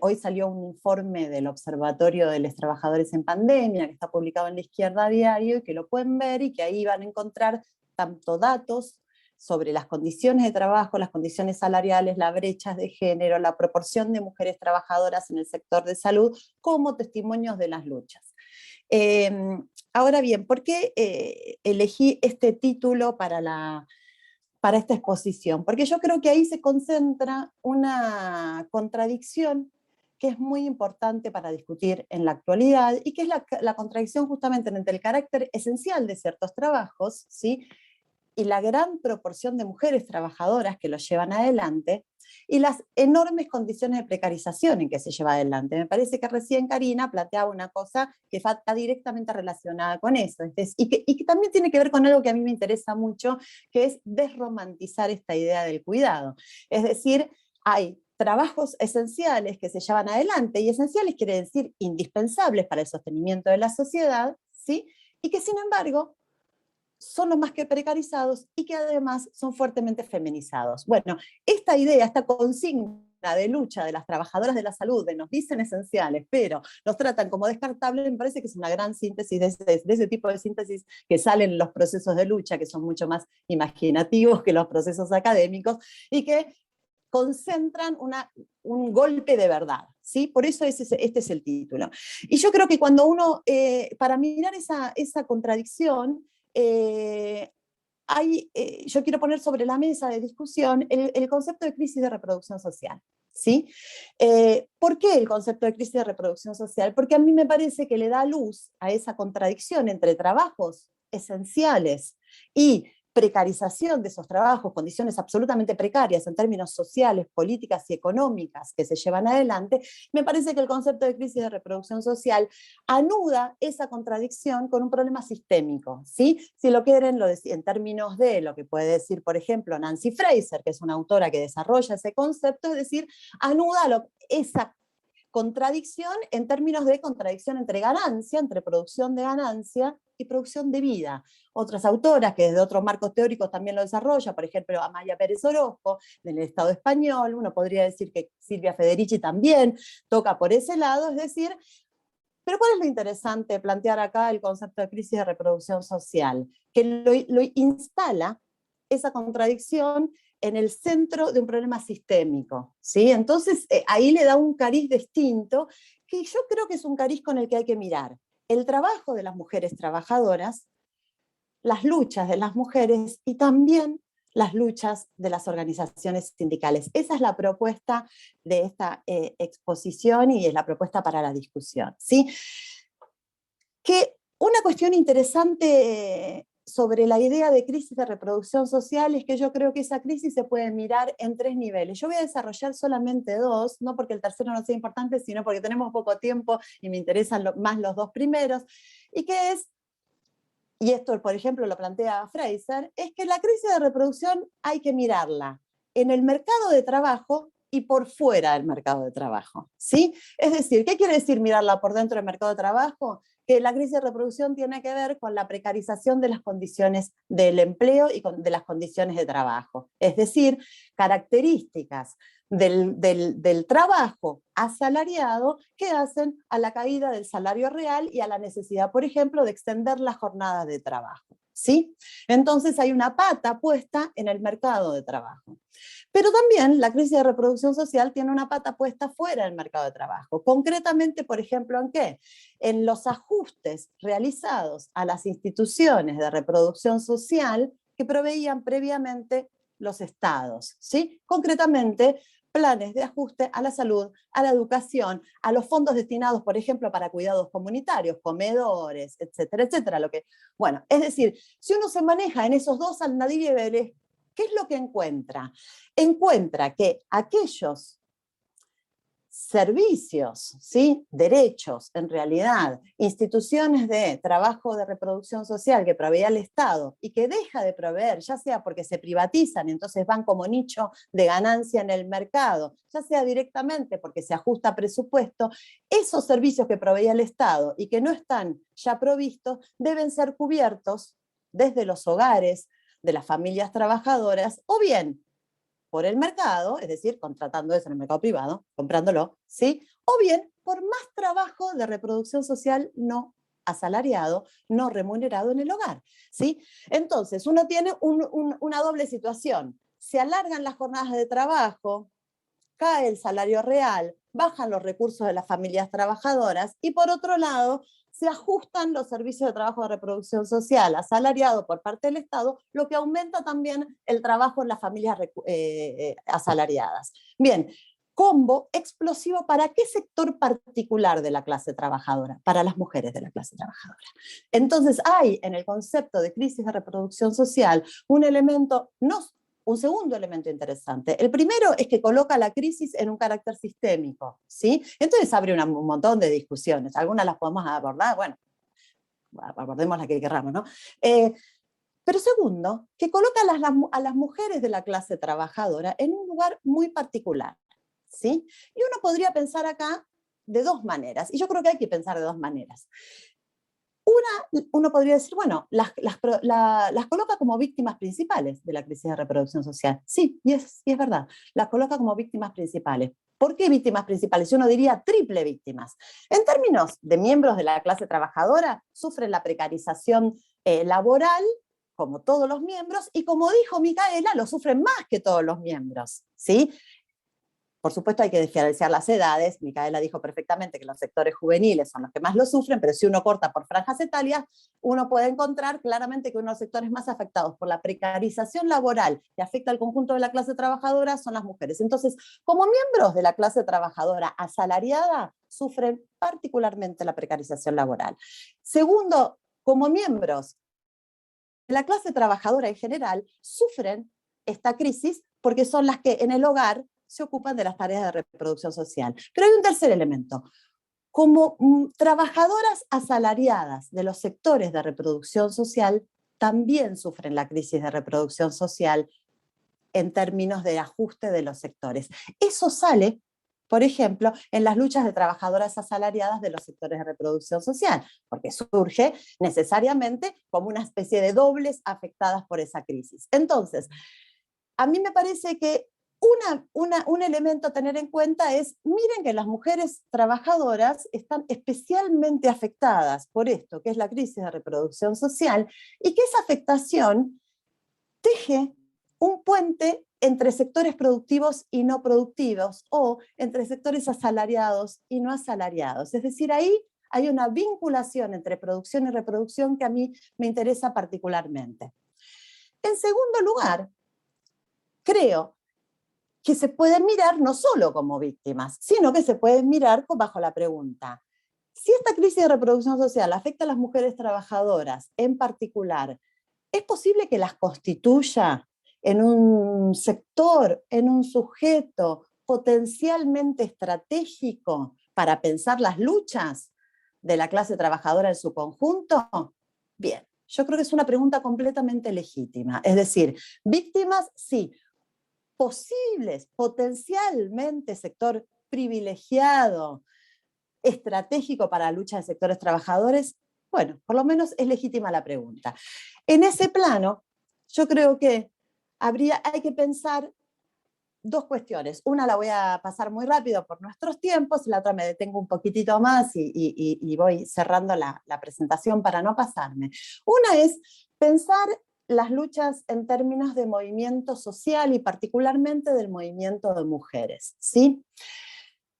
hoy salió un informe del Observatorio de los Trabajadores en Pandemia, que está publicado en La Izquierda Diario, y que lo pueden ver, y que ahí van a encontrar tanto datos sobre las condiciones de trabajo, las condiciones salariales, las brechas de género, la proporción de mujeres trabajadoras en el sector de salud, como testimonios de las luchas. Ahora bien, ¿por qué elegí este título para esta exposición? Porque yo creo que ahí se concentra una contradicción que es muy importante para discutir en la actualidad, y que es la contradicción justamente entre el carácter esencial de ciertos trabajos, ¿sí?, y la gran proporción de mujeres trabajadoras que lo llevan adelante, y las enormes condiciones de precarización en que se lleva adelante. Me parece que recién Karina planteaba una cosa que está directamente relacionada con eso, y que también tiene que ver con algo que a mí me interesa mucho, que es desromantizar esta idea del cuidado. Es decir, hay trabajos esenciales que se llevan adelante, y esenciales quiere decir indispensables para el sostenimiento de la sociedad, ¿sí?, y que sin embargo son los más que precarizados, y que además son fuertemente feminizados. Bueno, esta idea, esta consigna de lucha de las trabajadoras de la salud, de nos dicen esenciales, pero nos tratan como descartables, me parece que es una gran síntesis de ese tipo de síntesis que salen en los procesos de lucha, que son mucho más imaginativos que los procesos académicos, y que concentran un golpe de verdad, ¿sí? Por eso este es el título. Y yo creo que cuando uno, para mirar esa contradicción, yo quiero poner sobre la mesa de discusión el concepto de crisis de reproducción social, ¿sí? ¿Por qué el concepto de crisis de reproducción social? Porque a mí me parece que le da luz a esa contradicción entre trabajos esenciales y precarización de esos trabajos, condiciones absolutamente precarias en términos sociales, políticas y económicas que se llevan adelante, me parece que el concepto de crisis de reproducción social anuda esa contradicción con un problema sistémico, ¿sí? Si lo quieren, en términos de lo que puede decir, por ejemplo, Nancy Fraser, que es una autora que desarrolla ese concepto, es decir, anuda esa contradicción en términos de contradicción entre ganancia, entre producción de ganancia y producción de vida. Otras autoras que desde otros marcos teóricos también lo desarrollan, por ejemplo, Amalia Pérez Orozco, del Estado español, uno podría decir que Silvia Federici también toca por ese lado, es decir, pero ¿cuál es lo interesante plantear acá el concepto de crisis de reproducción social? Que lo instala esa contradicción en el centro de un problema sistémico, ¿sí? Entonces ahí le da un cariz distinto, que yo creo que es un cariz con el que hay que mirar el trabajo de las mujeres trabajadoras, las luchas de las mujeres y también las luchas de las organizaciones sindicales. Esa es la propuesta de esta exposición y es la propuesta para la discusión, ¿sí? Que una cuestión interesante sobre la idea de crisis de reproducción social es que yo creo que esa crisis se puede mirar en 3 niveles. Yo voy a desarrollar solamente 2, no porque el tercero no sea importante, sino porque tenemos poco tiempo y me interesan más los 2 primeros, y que es, y esto por ejemplo lo plantea Fraser, es que la crisis de reproducción hay que mirarla en el mercado de trabajo y por fuera del mercado de trabajo, ¿sí? Es decir, ¿qué quiere decir mirarla por dentro del mercado de trabajo? Que la crisis de reproducción tiene que ver con la precarización de las condiciones del empleo y de las condiciones de trabajo. Es decir, características del trabajo asalariado que hacen a la caída del salario real y a la necesidad, por ejemplo, de extender la jornada de trabajo, ¿sí? Entonces hay una pata puesta en el mercado de trabajo. Pero también la crisis de reproducción social tiene una pata puesta fuera del mercado de trabajo. Concretamente, por ejemplo, ¿en qué? En los ajustes realizados a las instituciones de reproducción social que proveían previamente los estados, ¿sí? Concretamente, planes de ajuste a la salud, a la educación, a los fondos destinados, por ejemplo, para cuidados comunitarios, comedores, etcétera, etcétera. Bueno, es decir, si uno se maneja en esos 2 niveles, ¿qué es lo que encuentra? Encuentra que aquellos servicios, ¿sí? Derechos, en realidad, instituciones de trabajo de reproducción social que proveía el Estado y que deja de proveer, ya sea porque se privatizan y entonces van como nicho de ganancia en el mercado, ya sea directamente porque se ajusta presupuesto, esos servicios que proveía el Estado y que no están ya provistos deben ser cubiertos desde los hogares de las familias trabajadoras o bien por el mercado, es decir, contratando eso en el mercado privado, comprándolo, ¿sí? O bien por más trabajo de reproducción social no asalariado, no remunerado en el hogar, ¿sí? Entonces, uno tiene una doble situación. Se alargan las jornadas de trabajo, cae el salario real, bajan los recursos de las familias trabajadoras y por otro lado, se ajustan los servicios de trabajo de reproducción social asalariado por parte del Estado, lo que aumenta también el trabajo en las familias asalariadas. Bien, combo explosivo ¿para qué sector particular de la clase trabajadora? Para las mujeres de la clase trabajadora. Entonces hay en el concepto de crisis de reproducción social un segundo elemento interesante. El primero es que coloca la crisis en un carácter sistémico, ¿sí? Entonces abre un montón de discusiones. Algunas las podemos abordar, bueno, abordemos las que querramos, ¿no? Pero segundo, que coloca a las mujeres de la clase trabajadora en un lugar muy particular, ¿sí? Y uno podría pensar acá de 2 maneras, y yo creo que hay que pensar de 2 maneras. Uno podría decir, bueno, las coloca como víctimas principales de la crisis de reproducción social. Sí, y es verdad, las coloca como víctimas principales. ¿Por qué víctimas principales? Uno diría triple víctimas. En términos de miembros de la clase trabajadora, sufren la precarización laboral, como todos los miembros, y como dijo Micaela, lo sufren más que todos los miembros, ¿sí? Por supuesto hay que diferenciar las edades, Micaela dijo perfectamente que los sectores juveniles son los que más lo sufren, pero si uno corta por franjas etarias, uno puede encontrar claramente que uno de los sectores más afectados por la precarización laboral que afecta al conjunto de la clase trabajadora son las mujeres. Entonces, como miembros de la clase trabajadora asalariada, sufren particularmente la precarización laboral. Segundo, como miembros la clase trabajadora en general sufren esta crisis porque son las que en el hogar se ocupan de las tareas de reproducción social. Pero hay un tercer elemento. Como trabajadoras asalariadas de los sectores de reproducción social, también sufren la crisis de reproducción social en términos de ajuste de los sectores. Eso sale, por ejemplo, en las luchas de trabajadoras asalariadas de los sectores de reproducción social, porque surge necesariamente como una especie de dobles afectadas por esa crisis. Entonces, a mí me parece que un elemento a tener en cuenta es, miren que las mujeres trabajadoras están especialmente afectadas por esto, que es la crisis de reproducción social, y que esa afectación teje un puente entre sectores productivos y no productivos, o entre sectores asalariados y no asalariados. Es decir, ahí hay una vinculación entre producción y reproducción que a mí me interesa particularmente. En segundo lugar, creo que se pueden mirar no solo como víctimas, sino que se pueden mirar bajo la pregunta: si esta crisis de reproducción social afecta a las mujeres trabajadoras en particular, ¿es posible que las constituya en un sector, en un sujeto potencialmente estratégico para pensar las luchas de la clase trabajadora en su conjunto? Bien, yo creo que es una pregunta completamente legítima. Es decir, víctimas, sí. Posibles, potencialmente sector privilegiado, estratégico para la lucha de sectores trabajadores, bueno, por lo menos es legítima la pregunta. En ese plano, yo creo que hay que pensar dos cuestiones. Una la voy a pasar muy rápido por nuestros tiempos, la otra me detengo un poquitito más y voy cerrando la presentación para no pasarme. Una es pensar las luchas en términos de movimiento social y particularmente del movimiento de mujeres, ¿sí?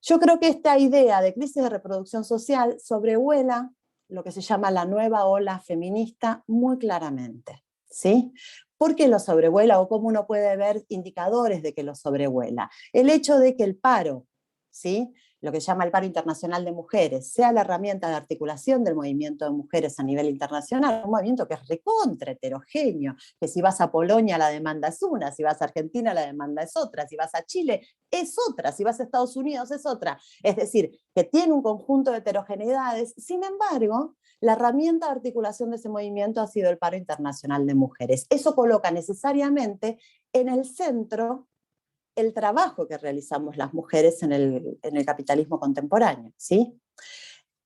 Yo creo que esta idea de crisis de reproducción social sobrevuela lo que se llama la nueva ola feminista muy claramente, ¿sí? ¿Por qué lo sobrevuela o cómo uno puede ver indicadores de que lo sobrevuela? El hecho de que el paro, ¿sí?, lo que se llama el paro internacional de mujeres, sea la herramienta de articulación del movimiento de mujeres a nivel internacional, un movimiento que es recontra heterogéneo, que si vas a Polonia la demanda es una, si vas a Argentina la demanda es otra, si vas a Chile es otra, si vas a Estados Unidos es otra. Es decir, que tiene un conjunto de heterogeneidades. Sin embargo, la herramienta de articulación de ese movimiento ha sido el paro internacional de mujeres. Eso coloca necesariamente en el centro el trabajo que realizamos las mujeres en el capitalismo contemporáneo, ¿sí?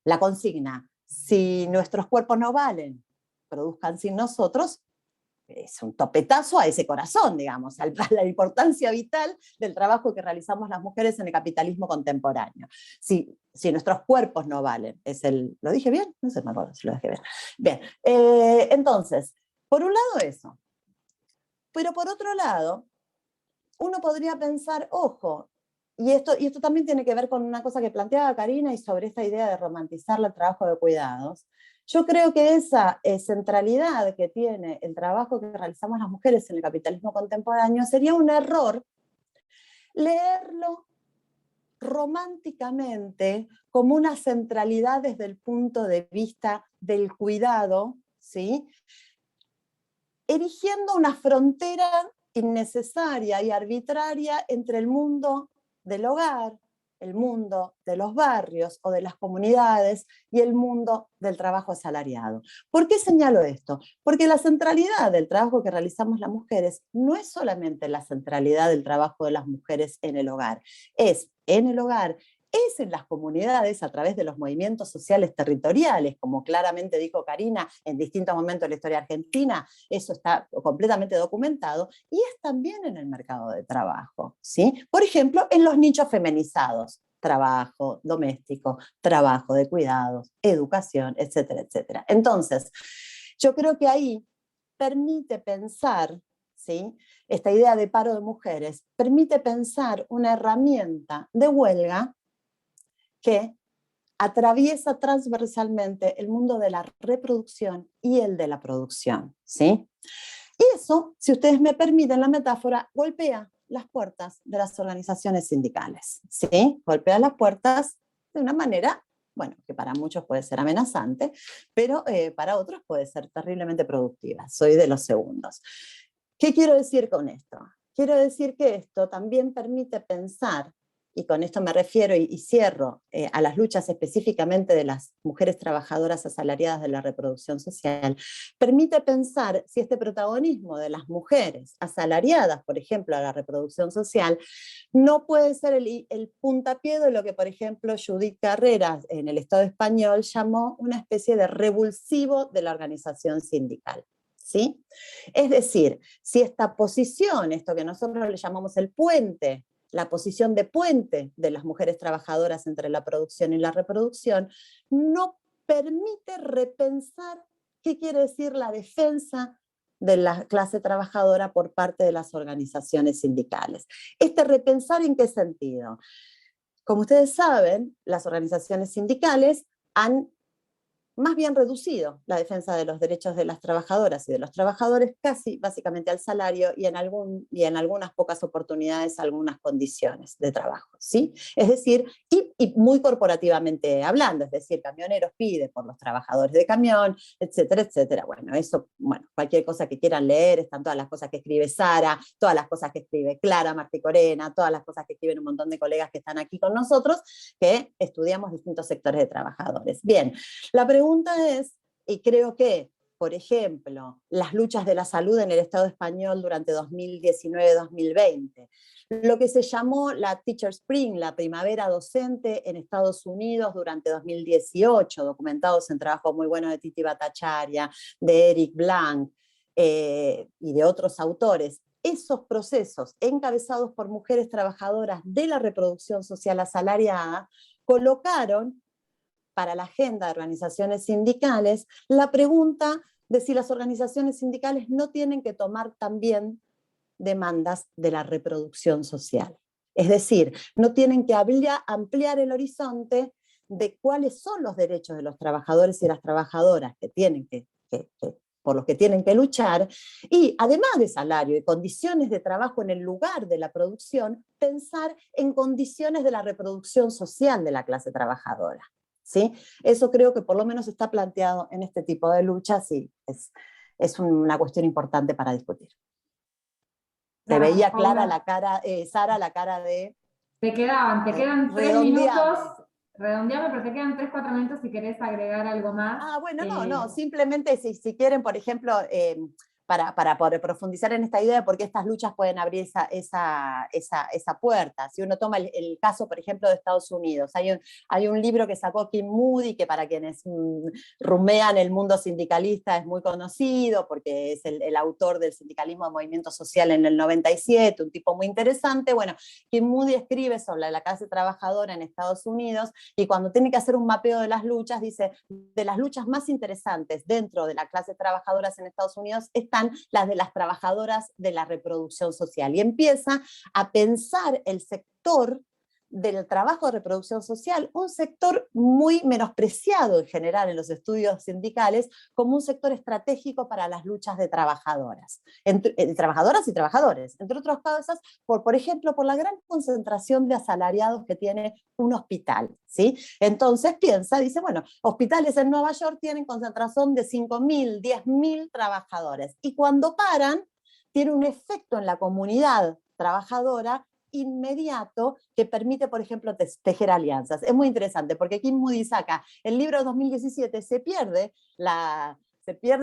La consigna, si nuestros cuerpos no valen, produzcan sin nosotros, es un topetazo a ese corazón, digamos, a la importancia vital del trabajo que realizamos las mujeres en el capitalismo contemporáneo. Si nuestros cuerpos no valen, ¿lo dije bien? No sé, me acuerdo si lo dije bien. Bien, entonces, por un lado eso, pero por otro lado, uno podría pensar, ojo, y esto también tiene que ver con una cosa que planteaba Karina y sobre esta idea de romantizar el trabajo de cuidados. Yo creo que esa centralidad que tiene el trabajo que realizamos las mujeres en el capitalismo contemporáneo sería un error leerlo románticamente como una centralidad desde el punto de vista del cuidado, ¿sí?, erigiendo una frontera innecesaria y arbitraria entre el mundo del hogar, el mundo de los barrios o de las comunidades y el mundo del trabajo asalariado. ¿Por qué señalo esto? Porque la centralidad del trabajo que realizamos las mujeres no es solamente la centralidad del trabajo de las mujeres en el hogar, es en el hogar, es en las comunidades a través de los movimientos sociales territoriales, como claramente dijo Karina en distintos momentos de la historia argentina, eso está completamente documentado, y es también en el mercado de trabajo, ¿sí? Por ejemplo, en los nichos feminizados, trabajo doméstico, trabajo de cuidados, educación, etcétera, etcétera. Entonces, yo creo que ahí permite pensar, ¿sí?, esta idea de paro de mujeres, permite pensar una herramienta de huelga que atraviesa transversalmente el mundo de la reproducción y el de la producción, ¿sí? Y eso, si ustedes me permiten la metáfora, golpea las puertas de las organizaciones sindicales, ¿sí? Golpea las puertas de una manera bueno, que para muchos puede ser amenazante, pero para otros puede ser terriblemente productiva. Soy de los segundos. ¿Qué quiero decir con esto? Quiero decir que esto también permite pensar, y con esto me refiero y cierro a las luchas específicamente de las mujeres trabajadoras asalariadas de la reproducción social, permite pensar si este protagonismo de las mujeres asalariadas, por ejemplo, a la reproducción social, no puede ser el puntapié de lo que, por ejemplo, Judith Carreras en el Estado español llamó una especie de revulsivo de la organización sindical. ¿Sí? Es decir, si esta posición, esto que nosotros le llamamos el puente, la posición de puente de las mujeres trabajadoras entre la producción y la reproducción, no permite repensar qué quiere decir la defensa de la clase trabajadora por parte de las organizaciones sindicales. ¿Este repensar en qué sentido? Como ustedes saben, las organizaciones sindicales han más bien reducido la defensa de los derechos de las trabajadoras y de los trabajadores casi básicamente al salario y en algunas pocas oportunidades algunas condiciones de trabajo, ¿sí? Es decir, y muy corporativamente hablando, es decir, Camioneros pide por los trabajadores de camión, etcétera, etcétera. Bueno, eso, bueno, cualquier cosa que quieran leer, están todas las cosas que escribe Sara, todas las cosas que escribe Clara Martí Corena, todas las cosas que escriben un montón de colegas que están aquí con nosotros, que estudiamos distintos sectores de trabajadores. Bien, la pregunta es, y creo que, por ejemplo, las luchas de la salud en el Estado español durante 2019-2020, lo que se llamó la Teacher Spring, la primavera docente en Estados Unidos durante 2018, documentados en trabajos muy buenos de Titi Bhattacharya, de Eric Blanc y de otros autores. Esos procesos encabezados por mujeres trabajadoras de la reproducción social asalariada colocaron para la agenda de organizaciones sindicales la pregunta de si las organizaciones sindicales no tienen que tomar también demandas de la reproducción social. Es decir, no tienen que ampliar el horizonte de cuáles son los derechos de los trabajadores y las trabajadoras que tienen por los que tienen que luchar, y además de salario y condiciones de trabajo en el lugar de la producción, pensar en condiciones de la reproducción social de la clase trabajadora. ¿Sí? Eso creo que por lo menos está planteado en este tipo de luchas y es una cuestión importante para discutir. Te veía clara la cara, Sara, la cara de... Te quedan 3 minutos, redondeame, pero te quedan 3-4 minutos si querés agregar algo más. Ah, bueno, no, simplemente si quieren, por ejemplo, para poder profundizar en esta idea de por qué estas luchas pueden abrir esa puerta. Si uno toma el caso, por ejemplo, de Estados Unidos, hay un libro que sacó Kim Moody, que para quienes rumean el mundo sindicalista es muy conocido, porque es el autor del Sindicalismo de Movimiento Social en el 97, un tipo muy interesante. Bueno, Kim Moody escribe sobre la clase trabajadora en Estados Unidos, y cuando tiene que hacer un mapeo de las luchas, dice, de las luchas más interesantes dentro de la clase trabajadoras en Estados Unidos están las de las trabajadoras de la reproducción social. Y empieza a pensar el sector del trabajo de reproducción social, un sector muy menospreciado en general en los estudios sindicales, como un sector estratégico para las luchas de trabajadoras, trabajadoras y trabajadores, entre otras cosas, por ejemplo, por la gran concentración de asalariados que tiene un hospital, ¿sí? Entonces dice, bueno, hospitales en Nueva York tienen concentración de 5.000, 10.000 trabajadores, y cuando paran, tiene un efecto en la comunidad trabajadora inmediato que permite, por ejemplo, tejer alianzas. Es muy interesante porque Kim Moody saca el libro 2017, se pierde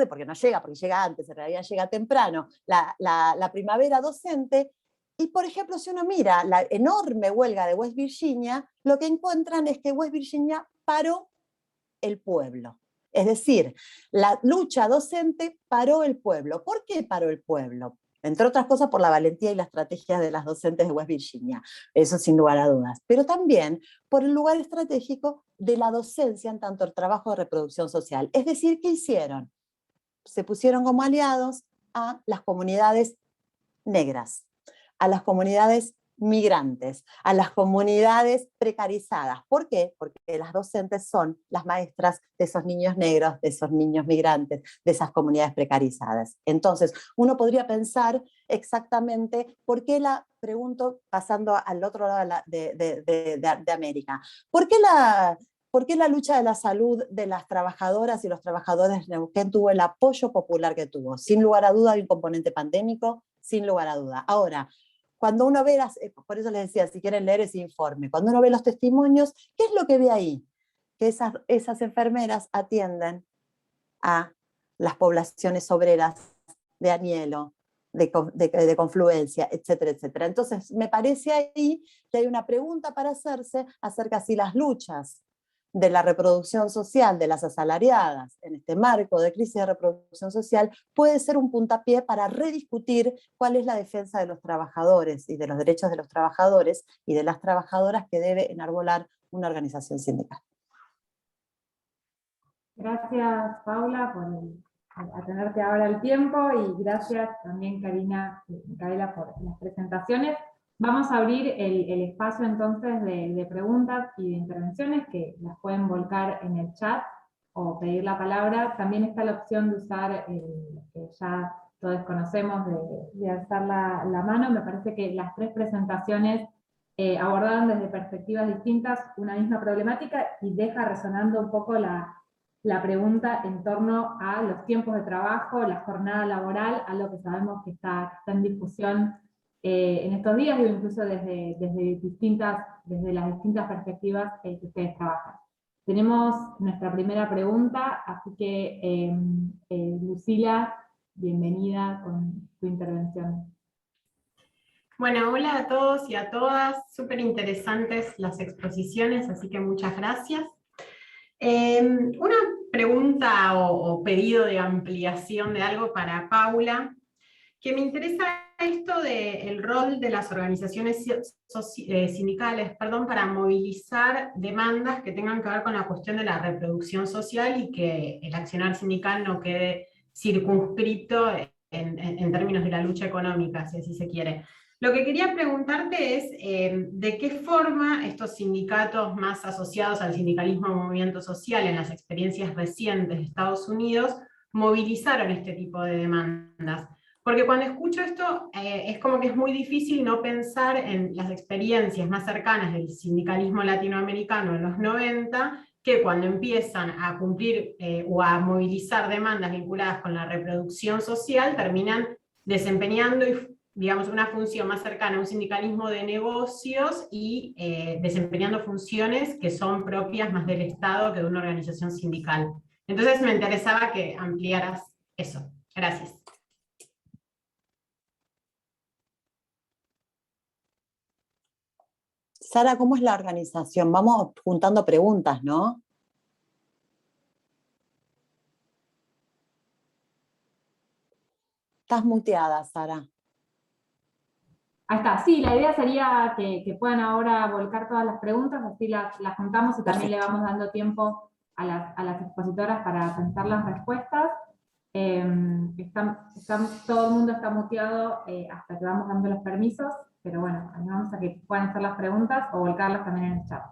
porque no llega, porque llega antes, en realidad llega temprano, la primavera docente, y por ejemplo, si uno mira la enorme huelga de West Virginia, lo que encuentran es que West Virginia paró el pueblo. Es decir, la lucha docente paró el pueblo. ¿Por qué paró el pueblo? Entre otras cosas por la valentía y la estrategia de las docentes de West Virginia, eso sin lugar a dudas, pero también por el lugar estratégico de la docencia en tanto el trabajo de reproducción social. Es decir, ¿qué hicieron? Se pusieron como aliados a las comunidades negras, a las comunidades migrantes, a las comunidades precarizadas. ¿Por qué? Porque las docentes son las maestras de esos niños negros, de esos niños migrantes, de esas comunidades precarizadas. Entonces, uno podría pensar exactamente por qué pasando al otro lado de América, ¿por ¿Por qué la lucha de la salud de las trabajadoras y los trabajadores de Neuquén tuvo el apoyo popular que tuvo? Sin lugar a duda hay un componente pandémico, sin lugar a duda. Ahora, cuando uno ve, por eso les decía, si quieren leer ese informe, cuando uno ve los testimonios, ¿qué es lo que ve ahí? Que esas enfermeras atienden a las poblaciones obreras de Anielo, de Confluencia, etcétera, etcétera. Entonces, me parece ahí que hay una pregunta para hacerse acerca de si las luchas de la reproducción social de las asalariadas en este marco de crisis de reproducción social puede ser un puntapié para rediscutir cuál es la defensa de los trabajadores y de los derechos de los trabajadores y de las trabajadoras que debe enarbolar una organización sindical. Gracias, Paula, por atenderte ahora el tiempo, y gracias también, Karina y Micaela, por las presentaciones. Vamos a abrir el espacio entonces de preguntas y de intervenciones, que las pueden volcar en el chat o pedir la palabra. También está la opción de usar, que ya todos conocemos, de alzar la mano. Me parece que las tres presentaciones abordaron desde perspectivas distintas una misma problemática, y deja resonando un poco la pregunta en torno a los tiempos de trabajo, la jornada laboral, algo que sabemos que está en discusión en estos días, incluso desde las distintas perspectivas que ustedes trabajan. Tenemos nuestra primera pregunta, así que Lucila, bienvenida con tu intervención. Bueno, hola a todos y a todas, súper interesantes las exposiciones, así que muchas gracias. Una pregunta o pedido de ampliación de algo para Paula, que me interesa esto del rol de las organizaciones sindicales, para movilizar demandas que tengan que ver con la cuestión de la reproducción social, y que el accionar sindical no quede circunscrito en términos de la lucha económica, si así se quiere. Lo que quería preguntarte es de qué forma estos sindicatos más asociados al sindicalismo movimiento social en las experiencias recientes de Estados Unidos movilizaron este tipo de demandas. Porque cuando escucho esto es como que es muy difícil no pensar en las experiencias más cercanas del sindicalismo latinoamericano en los 90, que cuando empiezan a cumplir o a movilizar demandas vinculadas con la reproducción social, terminan desempeñando, digamos, una función más cercana a un sindicalismo de negocios y desempeñando funciones que son propias más del Estado que de una organización sindical. Entonces me interesaba que ampliaras eso. Gracias. Sara, ¿cómo es la organización? Vamos juntando preguntas, ¿no? Estás muteada, Sara. Ahí está, sí, la idea sería que puedan ahora volcar todas las preguntas, así las juntamos, y también le vamos dando tiempo a las expositoras para pensar las respuestas. Todo el mundo está muteado hasta que vamos dando los permisos, pero bueno, animamos a que puedan hacer las preguntas o volcarlas también en el chat.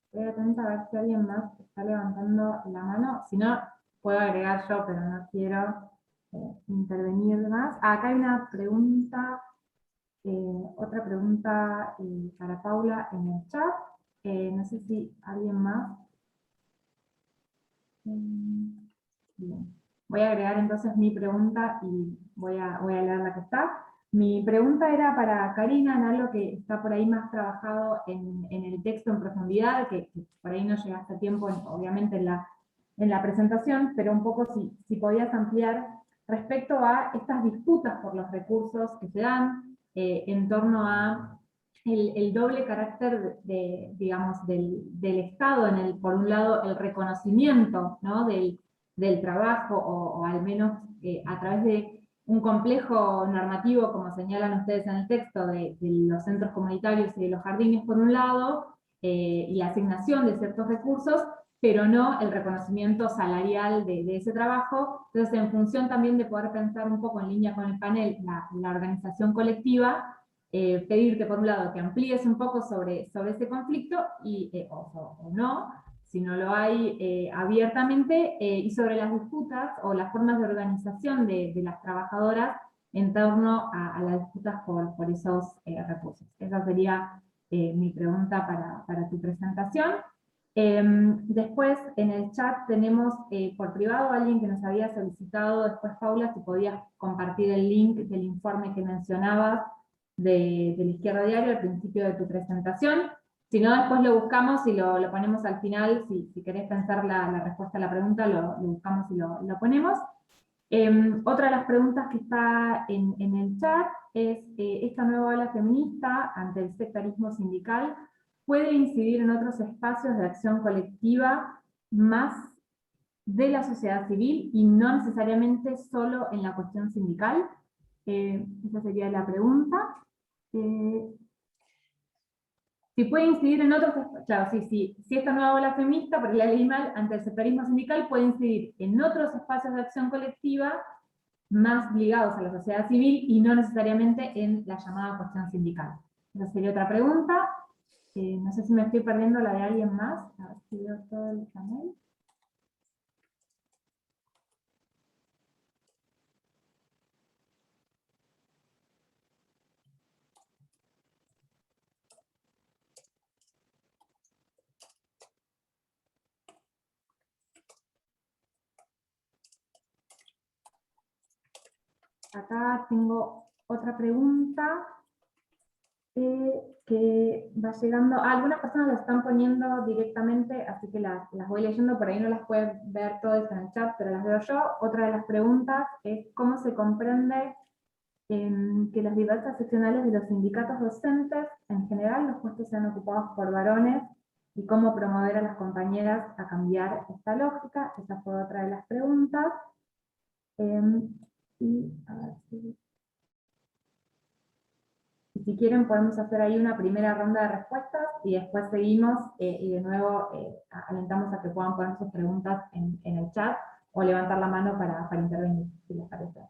Estoy atenta a ver si alguien más está levantando la mano. Si no, puedo agregar yo, pero no quiero intervenir más. Acá hay una pregunta, otra pregunta para Paula en el chat. No sé si alguien más. Bien. Voy a agregar entonces mi pregunta y voy a leer la que está. Mi pregunta era para Karina, en algo que está por ahí más trabajado en el texto en profundidad, que por ahí no llegaste a tiempo, obviamente, en la presentación, pero un poco si podías ampliar respecto a estas disputas por los recursos que se dan en torno a el doble carácter digamos, del Estado, por un lado el reconocimiento, ¿no?, del del trabajo, o al menos a través de un complejo normativo, como señalan ustedes en el texto, de los centros comunitarios y de los jardines por un lado, y la asignación de ciertos recursos, pero no el reconocimiento salarial de ese trabajo. Entonces, en función también de poder pensar un poco en línea con el panel, la organización colectiva, pedirte por un lado que amplíes un poco sobre ese conflicto, o no, si no lo hay abiertamente, y sobre las disputas o las formas de organización de las trabajadoras en torno a las disputas por esos recursos. Esa sería mi pregunta para tu presentación. Después, en el chat tenemos por privado a alguien que nos había solicitado, después Paula, si podías compartir el link del informe que mencionabas de la Izquierda Diario al principio de tu presentación. Si no, después lo buscamos y lo ponemos al final. Si querés pensar la respuesta a la pregunta, lo buscamos y lo ponemos. Otra de las preguntas que está en el chat es, ¿esta nueva ola feminista ante el sectarismo sindical puede incidir en otros espacios de acción colectiva más de la sociedad civil y no necesariamente solo en la cuestión sindical? Esa sería la pregunta. Si puede incidir en otros, claro, si esta nueva ola feminista, porque la leí mal, ante el sectarismo sindical, puede incidir en otros espacios de acción colectiva más ligados a la sociedad civil y no necesariamente en la llamada cuestión sindical. Esa sería otra pregunta. No sé si me estoy perdiendo la de alguien más. A ver si veo todo el panel. Acá tengo otra pregunta que va llegando. Algunas personas las están poniendo directamente, así que las voy leyendo, por ahí no las pueden ver todas en el chat, pero las veo yo. Otra de las preguntas es cómo se comprende que las diversas seccionales de los sindicatos docentes, en general, los puestos sean ocupados por varones, y cómo promover a las compañeras a cambiar esta lógica. Esa fue otra de las preguntas. Y a ver si quieren podemos hacer ahí una primera ronda de respuestas y después seguimos y de nuevo alentamos a que puedan poner sus preguntas en el chat o levantar la mano para intervenir, si les parece.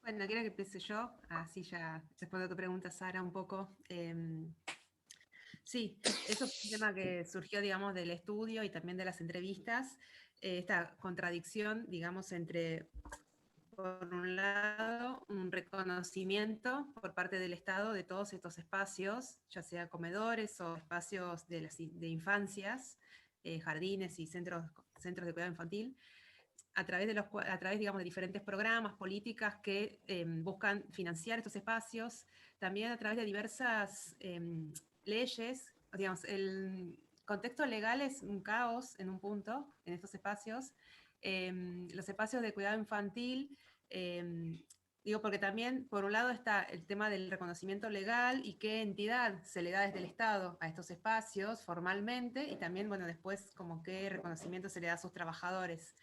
Bueno, quiero que empiece yo, así ya respondo a tu pregunta, Sara, un poco. Sí, eso es un tema que surgió, digamos, del estudio y también de las entrevistas, esta contradicción, digamos, entre, por un lado, un reconocimiento por parte del Estado de todos estos espacios, ya sea comedores o espacios de infancias, jardines y centros de cuidado infantil, a través, digamos, de diferentes programas, políticas que buscan financiar estos espacios, también a través de diversas leyes. Digamos, el contexto legal es un caos en un punto, en estos espacios. Los espacios de cuidado infantil, digo, porque también, por un lado, está el tema del reconocimiento legal y qué entidad se le da desde el Estado a estos espacios formalmente, y también, bueno, después como qué reconocimiento se le da a sus trabajadores.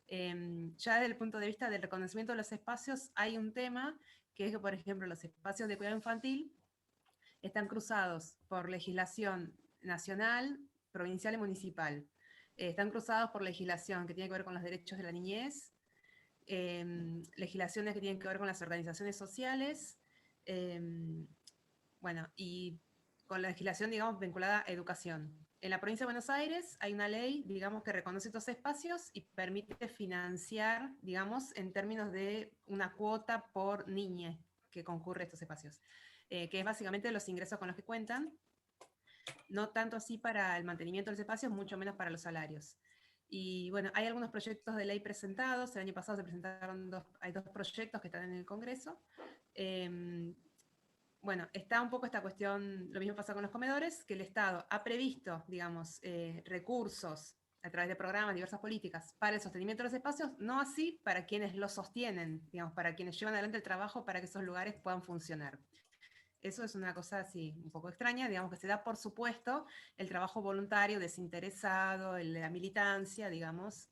Ya desde el punto de vista del reconocimiento de los espacios, hay un tema que es que, por ejemplo, los espacios de cuidado infantil están cruzados por legislación nacional, provincial y municipal. Están cruzados por legislación que tiene que ver con los derechos de la niñez, legislaciones que tienen que ver con las organizaciones sociales, bueno, y con la legislación, digamos, vinculada a educación. En la provincia de Buenos Aires hay una ley, digamos, que reconoce estos espacios y permite financiar, digamos, en términos de una cuota por niña que concurre a estos espacios, que es básicamente los ingresos con los que cuentan, no tanto así para el mantenimiento de los espacios, mucho menos para los salarios. Y bueno, hay algunos proyectos de ley presentados, el año pasado se presentaron hay dos proyectos que están en el Congreso. Bueno, está un poco esta cuestión, lo mismo pasa con los comedores, que el Estado ha previsto, digamos, recursos a través de programas, diversas políticas para el sostenimiento de los espacios, no así para quienes los sostienen, digamos, para quienes llevan adelante el trabajo para que esos lugares puedan funcionar. Eso es una cosa así un poco extraña, digamos que se da por supuesto el trabajo voluntario, desinteresado, la militancia, digamos,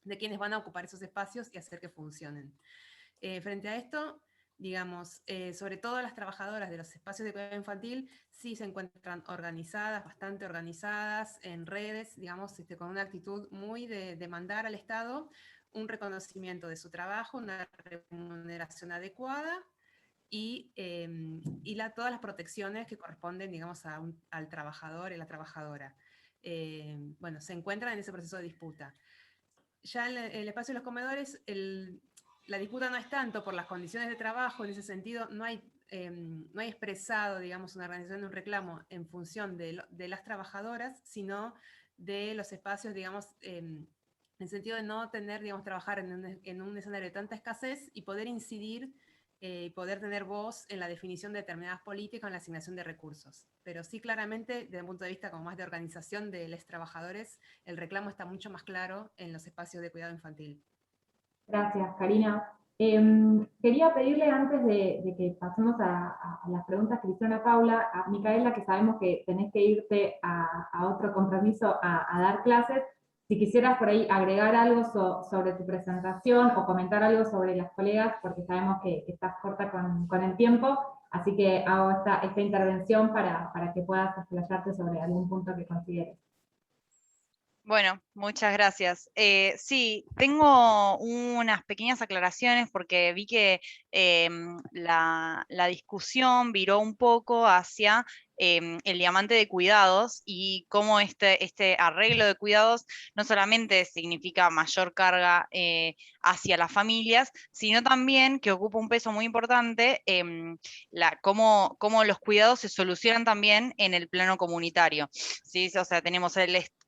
de quienes van a ocupar esos espacios y hacer que funcionen. Frente a esto, digamos, sobre todo las trabajadoras de los espacios de cuidado infantil sí se encuentran organizadas, bastante organizadas en redes, digamos, con una actitud muy de demandar al Estado un reconocimiento de su trabajo, una remuneración adecuada, y todas las protecciones que corresponden, digamos, al trabajador y la trabajadora. Bueno, se encuentran en ese proceso de disputa. Ya en el espacio de los comedores, la disputa no es tanto por las condiciones de trabajo, en ese sentido no hay expresado, digamos, una organización de un reclamo en función de las trabajadoras, sino de los espacios, digamos, en el sentido de no tener, digamos, trabajar en un escenario de tanta escasez y poder incidir y poder tener voz en la definición de determinadas políticas, en la asignación de recursos. Pero sí, claramente, desde un punto de vista como más de organización de los trabajadores, el reclamo está mucho más claro en los espacios de cuidado infantil. Gracias, Karina. Quería pedirle, antes de que pasemos a las preguntas que le hicieron a Paula, a Micaela, que sabemos que tenés que irte a otro compromiso a dar clases, si quisieras por ahí agregar algo sobre tu presentación o comentar algo sobre las colegas, porque sabemos que estás corta con el tiempo, así que hago esta intervención para que puedas explayarte sobre algún punto que consideres. Bueno, muchas gracias. Sí, tengo unas pequeñas aclaraciones porque vi que la discusión viró un poco hacia el diamante de cuidados y cómo este arreglo de cuidados no solamente significa mayor carga hacia las familias, sino también que ocupa un peso muy importante cómo los cuidados se solucionan también en el plano comunitario. ¿Sí? O sea, tenemos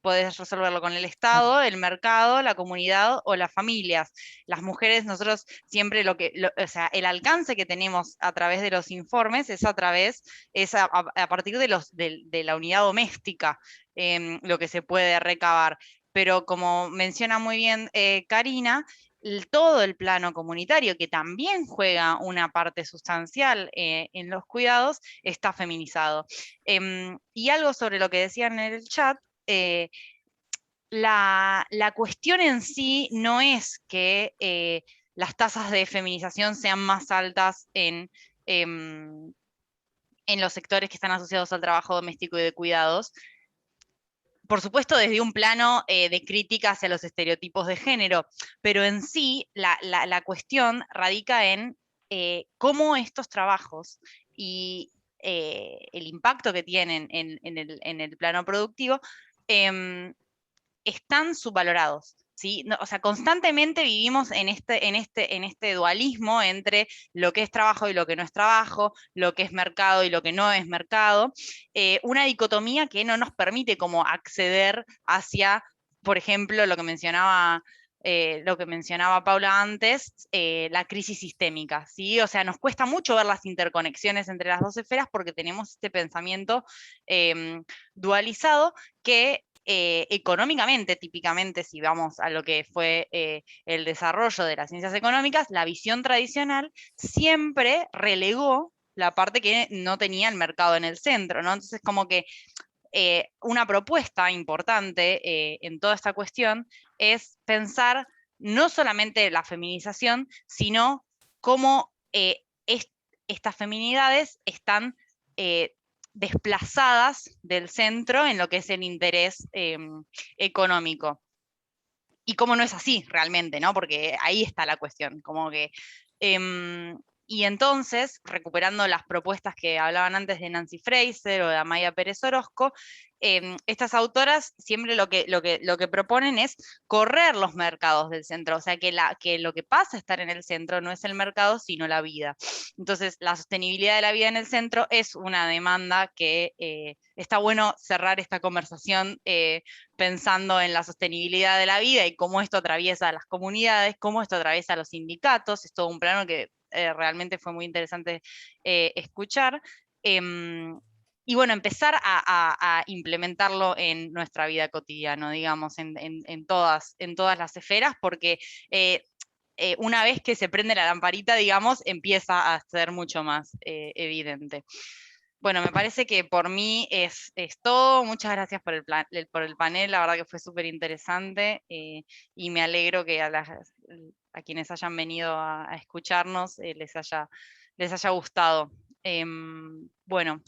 podés resolverlo con el Estado, el mercado, la comunidad o las familias. Las mujeres, nosotros siempre o sea, el alcance que tenemos a través de los informes es a partir de la unidad doméstica, lo que se puede recabar. Pero como menciona muy bien Karina, todo el plano comunitario, que también juega una parte sustancial en los cuidados, está feminizado. Y algo sobre lo que decían en el chat, la cuestión en sí no es que las tasas de feminización sean más altas en los sectores que están asociados al trabajo doméstico y de cuidados. Por supuesto, desde un plano de crítica hacia los estereotipos de género, pero en sí la cuestión radica en cómo estos trabajos y el impacto que tienen en el plano productivo están subvalorados. ¿Sí? No, o sea, constantemente vivimos en este dualismo entre lo que es trabajo y lo que no es trabajo, lo que es mercado y lo que no es mercado, una dicotomía que no nos permite como acceder hacia, por ejemplo, lo que mencionaba Paula antes, la crisis sistémica, ¿sí? O sea, nos cuesta mucho ver las interconexiones entre las dos esferas porque tenemos este pensamiento dualizado que económicamente, típicamente, si vamos a lo que fue el desarrollo de las ciencias económicas, la visión tradicional siempre relegó la parte que no tenía el mercado en el centro, ¿no? Entonces, como que una propuesta importante en toda esta cuestión es pensar no solamente la feminización, sino cómo estas feminidades están desplazadas del centro en lo que es el interés económico. Y cómo no es así realmente, ¿no? Porque ahí está la cuestión, como que... y entonces, recuperando las propuestas que hablaban antes de Nancy Fraser o de Amaya Pérez Orozco, estas autoras siempre lo que proponen es correr los mercados del centro, o sea, que lo que pasa a estar en el centro no es el mercado, sino la vida. Entonces, la sostenibilidad de la vida en el centro es una demanda que está bueno cerrar esta conversación pensando en la sostenibilidad de la vida y cómo esto atraviesa a las comunidades, cómo esto atraviesa a los sindicatos. Es todo un plano que realmente fue muy interesante escuchar. y bueno, empezar a implementarlo en nuestra vida cotidiana, digamos, en todas las esferas, porque una vez que se prende la lamparita, digamos, empieza a ser mucho más evidente. Bueno, me parece que por mí es todo. Muchas gracias por el panel, la verdad que fue súper interesante, y me alegro que a quienes hayan venido a escucharnos les haya gustado. Bueno,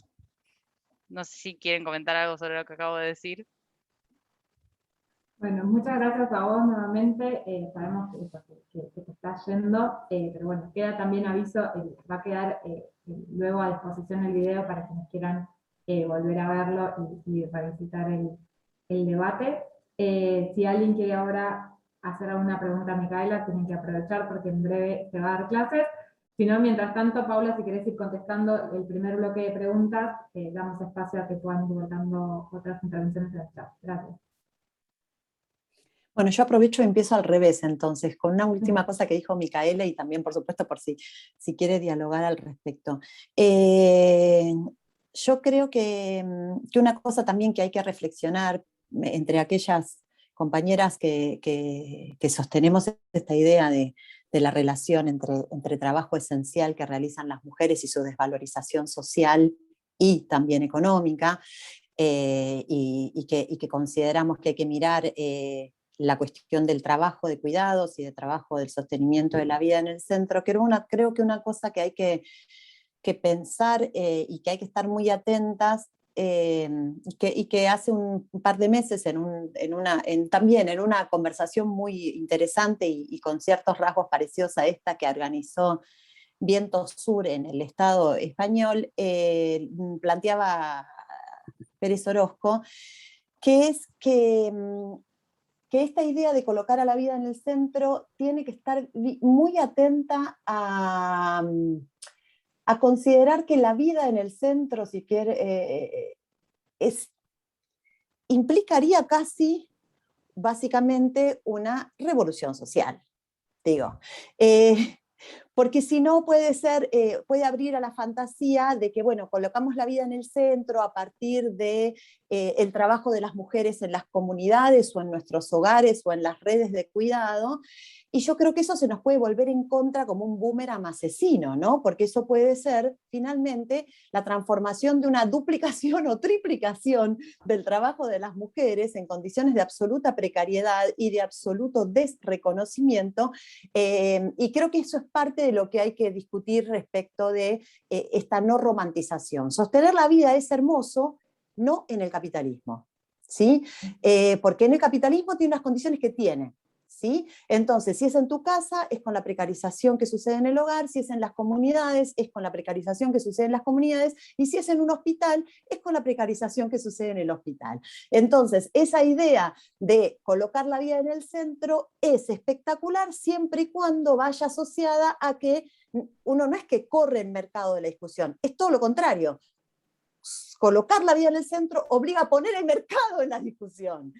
no sé si quieren comentar algo sobre lo que acabo de decir. Bueno, muchas gracias a vos nuevamente. Sabemos que te estás yendo, pero bueno, queda también aviso, va a quedar luego a disposición el video para quienes quieran volver a verlo y revisitar el debate. Si alguien quiere ahora hacer alguna pregunta a Micaela, tienen que aprovechar porque en breve se va a dar clases. Si no, mientras tanto, Paula, si querés ir contestando el primer bloque de preguntas, damos espacio a que puedan ir dando otras intervenciones en el chat. Gracias. Bueno, yo aprovecho y empiezo al revés entonces, con una última cosa que dijo Micaela y también, por supuesto, por si quiere dialogar al respecto. Yo creo que una cosa también que hay que reflexionar entre aquellas compañeras que sostenemos esta idea de la relación entre trabajo esencial que realizan las mujeres y su desvalorización social y también económica, y que consideramos que hay que mirar la cuestión del trabajo de cuidados y de trabajo del sostenimiento de la vida en el centro, que creo que una cosa que hay que pensar y que hay que estar muy atentas, y que hace un par de meses también en una conversación muy interesante y con ciertos rasgos parecidos a esta que organizó Viento Sur en el Estado español, planteaba Pérez Orozco, que es que esta idea de colocar a la vida en el centro tiene que estar muy atenta a considerar que la vida en el centro, si quiere, implicaría casi, básicamente, una revolución social, digo. Porque si no puede abrir a la fantasía de que, bueno, colocamos la vida en el centro a partir de el trabajo de las mujeres en las comunidades o en nuestros hogares o en las redes de cuidado, y yo creo que eso se nos puede volver en contra como un boomerang asesino, ¿no? Porque eso puede ser, finalmente, la transformación de una duplicación o triplicación del trabajo de las mujeres en condiciones de absoluta precariedad y de absoluto desreconocimiento, y creo que eso es parte de lo que hay que discutir respecto de esta no romantización. Sostener la vida es hermoso, no en el capitalismo, ¿sí? Porque en el capitalismo tiene unas condiciones que tiene, ¿sí? Entonces, si es en tu casa, es con la precarización que sucede en el hogar; si es en las comunidades, es con la precarización que sucede en las comunidades; y si es en un hospital, es con la precarización que sucede en el hospital. Entonces, esa idea de colocar la vida en el centro es espectacular siempre y cuando vaya asociada a que uno no es que corre el mercado de la discusión, es todo lo contrario. Colocar la vida en el centro obliga a poner el mercado en la discusión,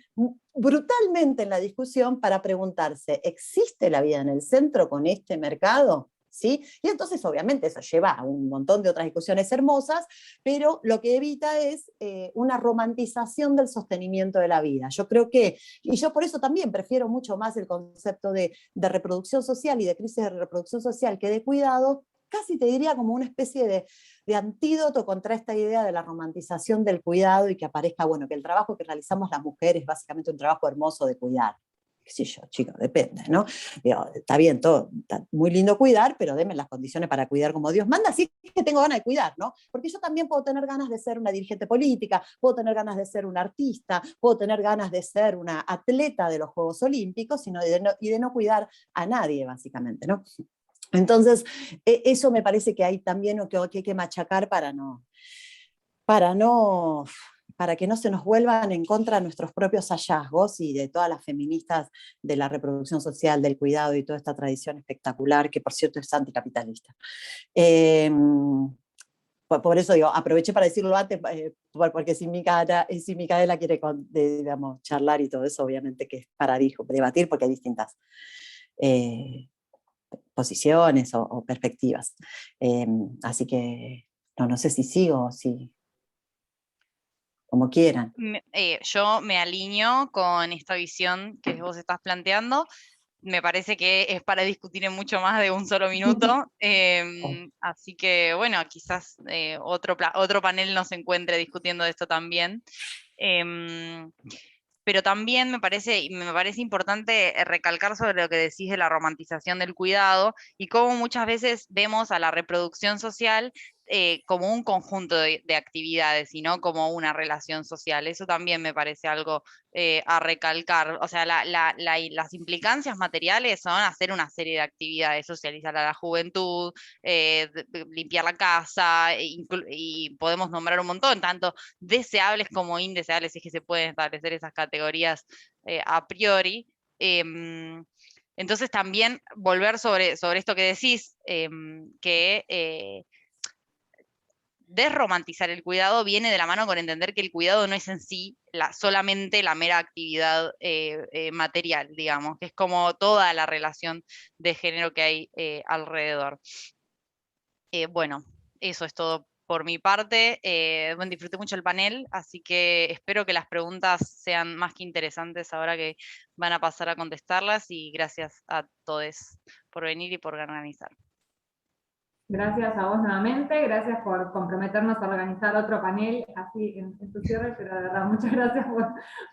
brutalmente en la discusión, para preguntarse, ¿existe la vida en el centro con este mercado? ¿Sí? Y entonces obviamente eso lleva a un montón de otras discusiones hermosas, pero lo que evita es una romantización del sostenimiento de la vida. Yo creo que, y yo por eso también prefiero mucho más el concepto de reproducción social y de crisis de reproducción social que de cuidado, casi te diría como una especie de antídoto contra esta idea de la romantización del cuidado, y que aparezca, bueno, que el trabajo que realizamos las mujeres es básicamente un trabajo hermoso de cuidar. Qué sé yo, chicos, depende, ¿no? Digo, está bien, todo, está muy lindo cuidar, pero denme las condiciones para cuidar como Dios manda, así que tengo ganas de cuidar, ¿no? Porque yo también puedo tener ganas de ser una dirigente política, puedo tener ganas de ser una artista, puedo tener ganas de ser una atleta de los Juegos Olímpicos, y de no cuidar a nadie, básicamente, ¿no? Entonces, eso me parece que hay también que hay que machacar para que no se nos vuelvan en contra nuestros propios hallazgos y de todas las feministas de la reproducción social, del cuidado y toda esta tradición espectacular, que por cierto es anticapitalista. Por eso digo, aproveché para decirlo antes, porque si Micaela quiere digamos, charlar y todo eso, obviamente que es para debatir, porque hay distintas posiciones o perspectivas. Así que no sé si sigo o si... como quieran. Yo me alineo con esta visión que vos estás planteando. Me parece que es para discutir en mucho más de un solo minuto, así que bueno, quizás otro panel nos encuentre discutiendo esto también. Pero también me parece importante recalcar sobre lo que decís de la romantización del cuidado y cómo muchas veces vemos a la reproducción social como un conjunto de actividades y no como una relación social. Eso también me parece algo a recalcar. O sea, las implicancias materiales son hacer una serie de actividades, socializar a la juventud, limpiar la casa, y podemos nombrar un montón, tanto deseables como indeseables, si es que se pueden establecer esas categorías a priori. Entonces también volver sobre esto que decís, que desromantizar el cuidado viene de la mano con entender que el cuidado no es en sí solamente la mera actividad material, digamos, que es como toda la relación de género que hay alrededor. Bueno, eso es todo por mi parte. Bueno, disfruté mucho el panel, así que espero que las preguntas sean más que interesantes ahora que van a pasar a contestarlas, y gracias a todos por venir y por organizar. Gracias a vos nuevamente, gracias por comprometernos a organizar otro panel así en tu cierre, pero de verdad muchas gracias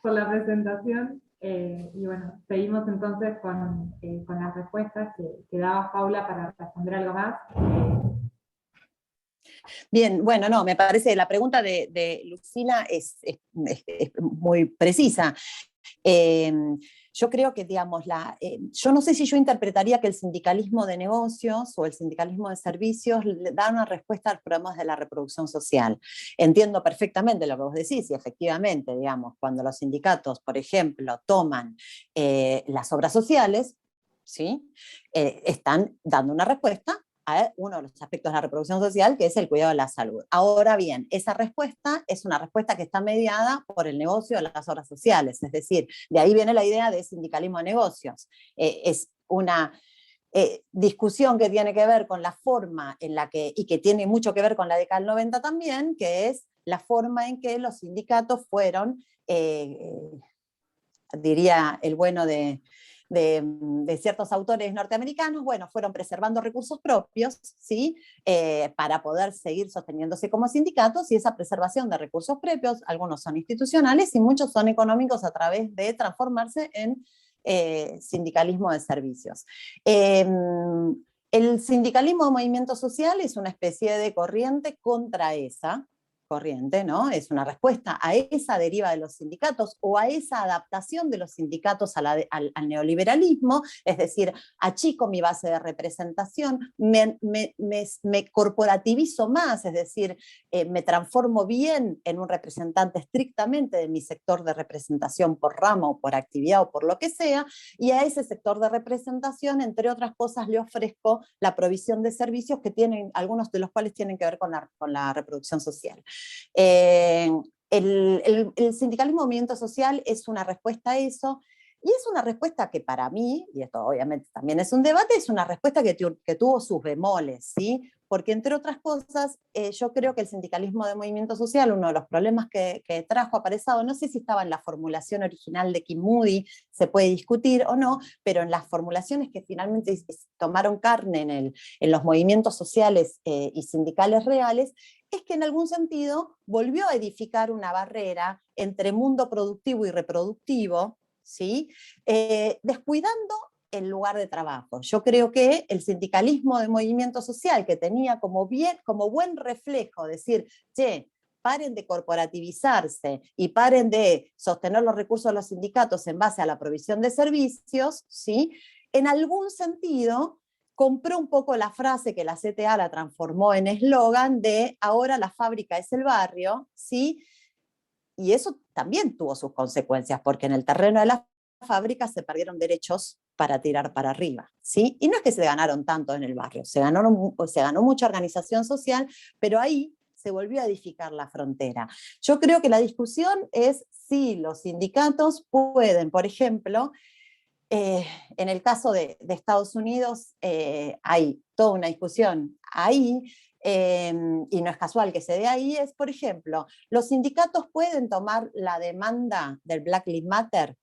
por la presentación. Y bueno, seguimos entonces con las respuestas que daba Paula para responder algo más. Bien, bueno, no, me parece la pregunta de Lucila es muy precisa. Yo creo que, digamos, yo no sé si yo interpretaría que el sindicalismo de negocios o el sindicalismo de servicios le da una respuesta a los problemas de la reproducción social. Entiendo perfectamente lo que vos decís, y efectivamente, digamos, cuando los sindicatos, por ejemplo, toman las obras sociales, ¿sí? Están dando una respuesta a uno de los aspectos de la reproducción social, que es el cuidado de la salud. Ahora bien, esa respuesta es una respuesta que está mediada por el negocio de las obras sociales, es decir, de ahí viene la idea de sindicalismo de negocios. Es una discusión que tiene que ver con la forma en la que, y que tiene mucho que ver con la década del 90 también, que es la forma en que los sindicatos fueron, diría el bueno de ciertos autores norteamericanos, bueno, fueron preservando recursos propios, ¿sí? Para poder seguir sosteniéndose como sindicatos, y esa preservación de recursos propios, algunos son institucionales y muchos son económicos a través de transformarse en sindicalismo de servicios. El sindicalismo de movimiento social es una especie de corriente contra esa corriente, ¿no? Es una respuesta a esa deriva de los sindicatos o a esa adaptación de los sindicatos al neoliberalismo, es decir, achico mi base de representación, me corporativizo más, es decir, me transformo bien en un representante estrictamente de mi sector de representación por rama o por actividad o por lo que sea, y a ese sector de representación, entre otras cosas, le ofrezco la provisión de servicios que tienen, algunos de los cuales tienen que ver con la reproducción social. El sindicalismo movimiento social es una respuesta a eso, y es una respuesta que para mí, y esto obviamente también es un debate, es una respuesta que tuvo sus bemoles, ¿sí? Porque entre otras cosas, yo creo que el sindicalismo de movimiento social, uno de los problemas que trajo aparejado, no sé si estaba en la formulación original de Kim Moody, se puede discutir o no, pero en las formulaciones que finalmente tomaron carne en los movimientos sociales y sindicales reales, es que en algún sentido volvió a edificar una barrera entre mundo productivo y reproductivo, ¿sí? Descuidando el lugar de trabajo. Yo creo que el sindicalismo de movimiento social, que tenía como buen reflejo decir, che, paren de corporativizarse y paren de sostener los recursos de los sindicatos en base a la provisión de servicios, ¿sí? En algún sentido compró un poco la frase que la CTA la transformó en eslogan de ahora la fábrica es el barrio, ¿sí? Y eso también tuvo sus consecuencias, porque en el terreno de la fábrica se perdieron derechos para tirar para arriba, ¿sí? Y no es que se ganaron tanto en el barrio, se ganó mucha organización social, pero ahí se volvió a edificar la frontera. Yo creo que la discusión es si los sindicatos pueden, por ejemplo, en el caso de Estados Unidos hay toda una discusión ahí y no es casual que se dé ahí, es, por ejemplo, ¿los sindicatos pueden tomar la demanda del Black Lives Matter?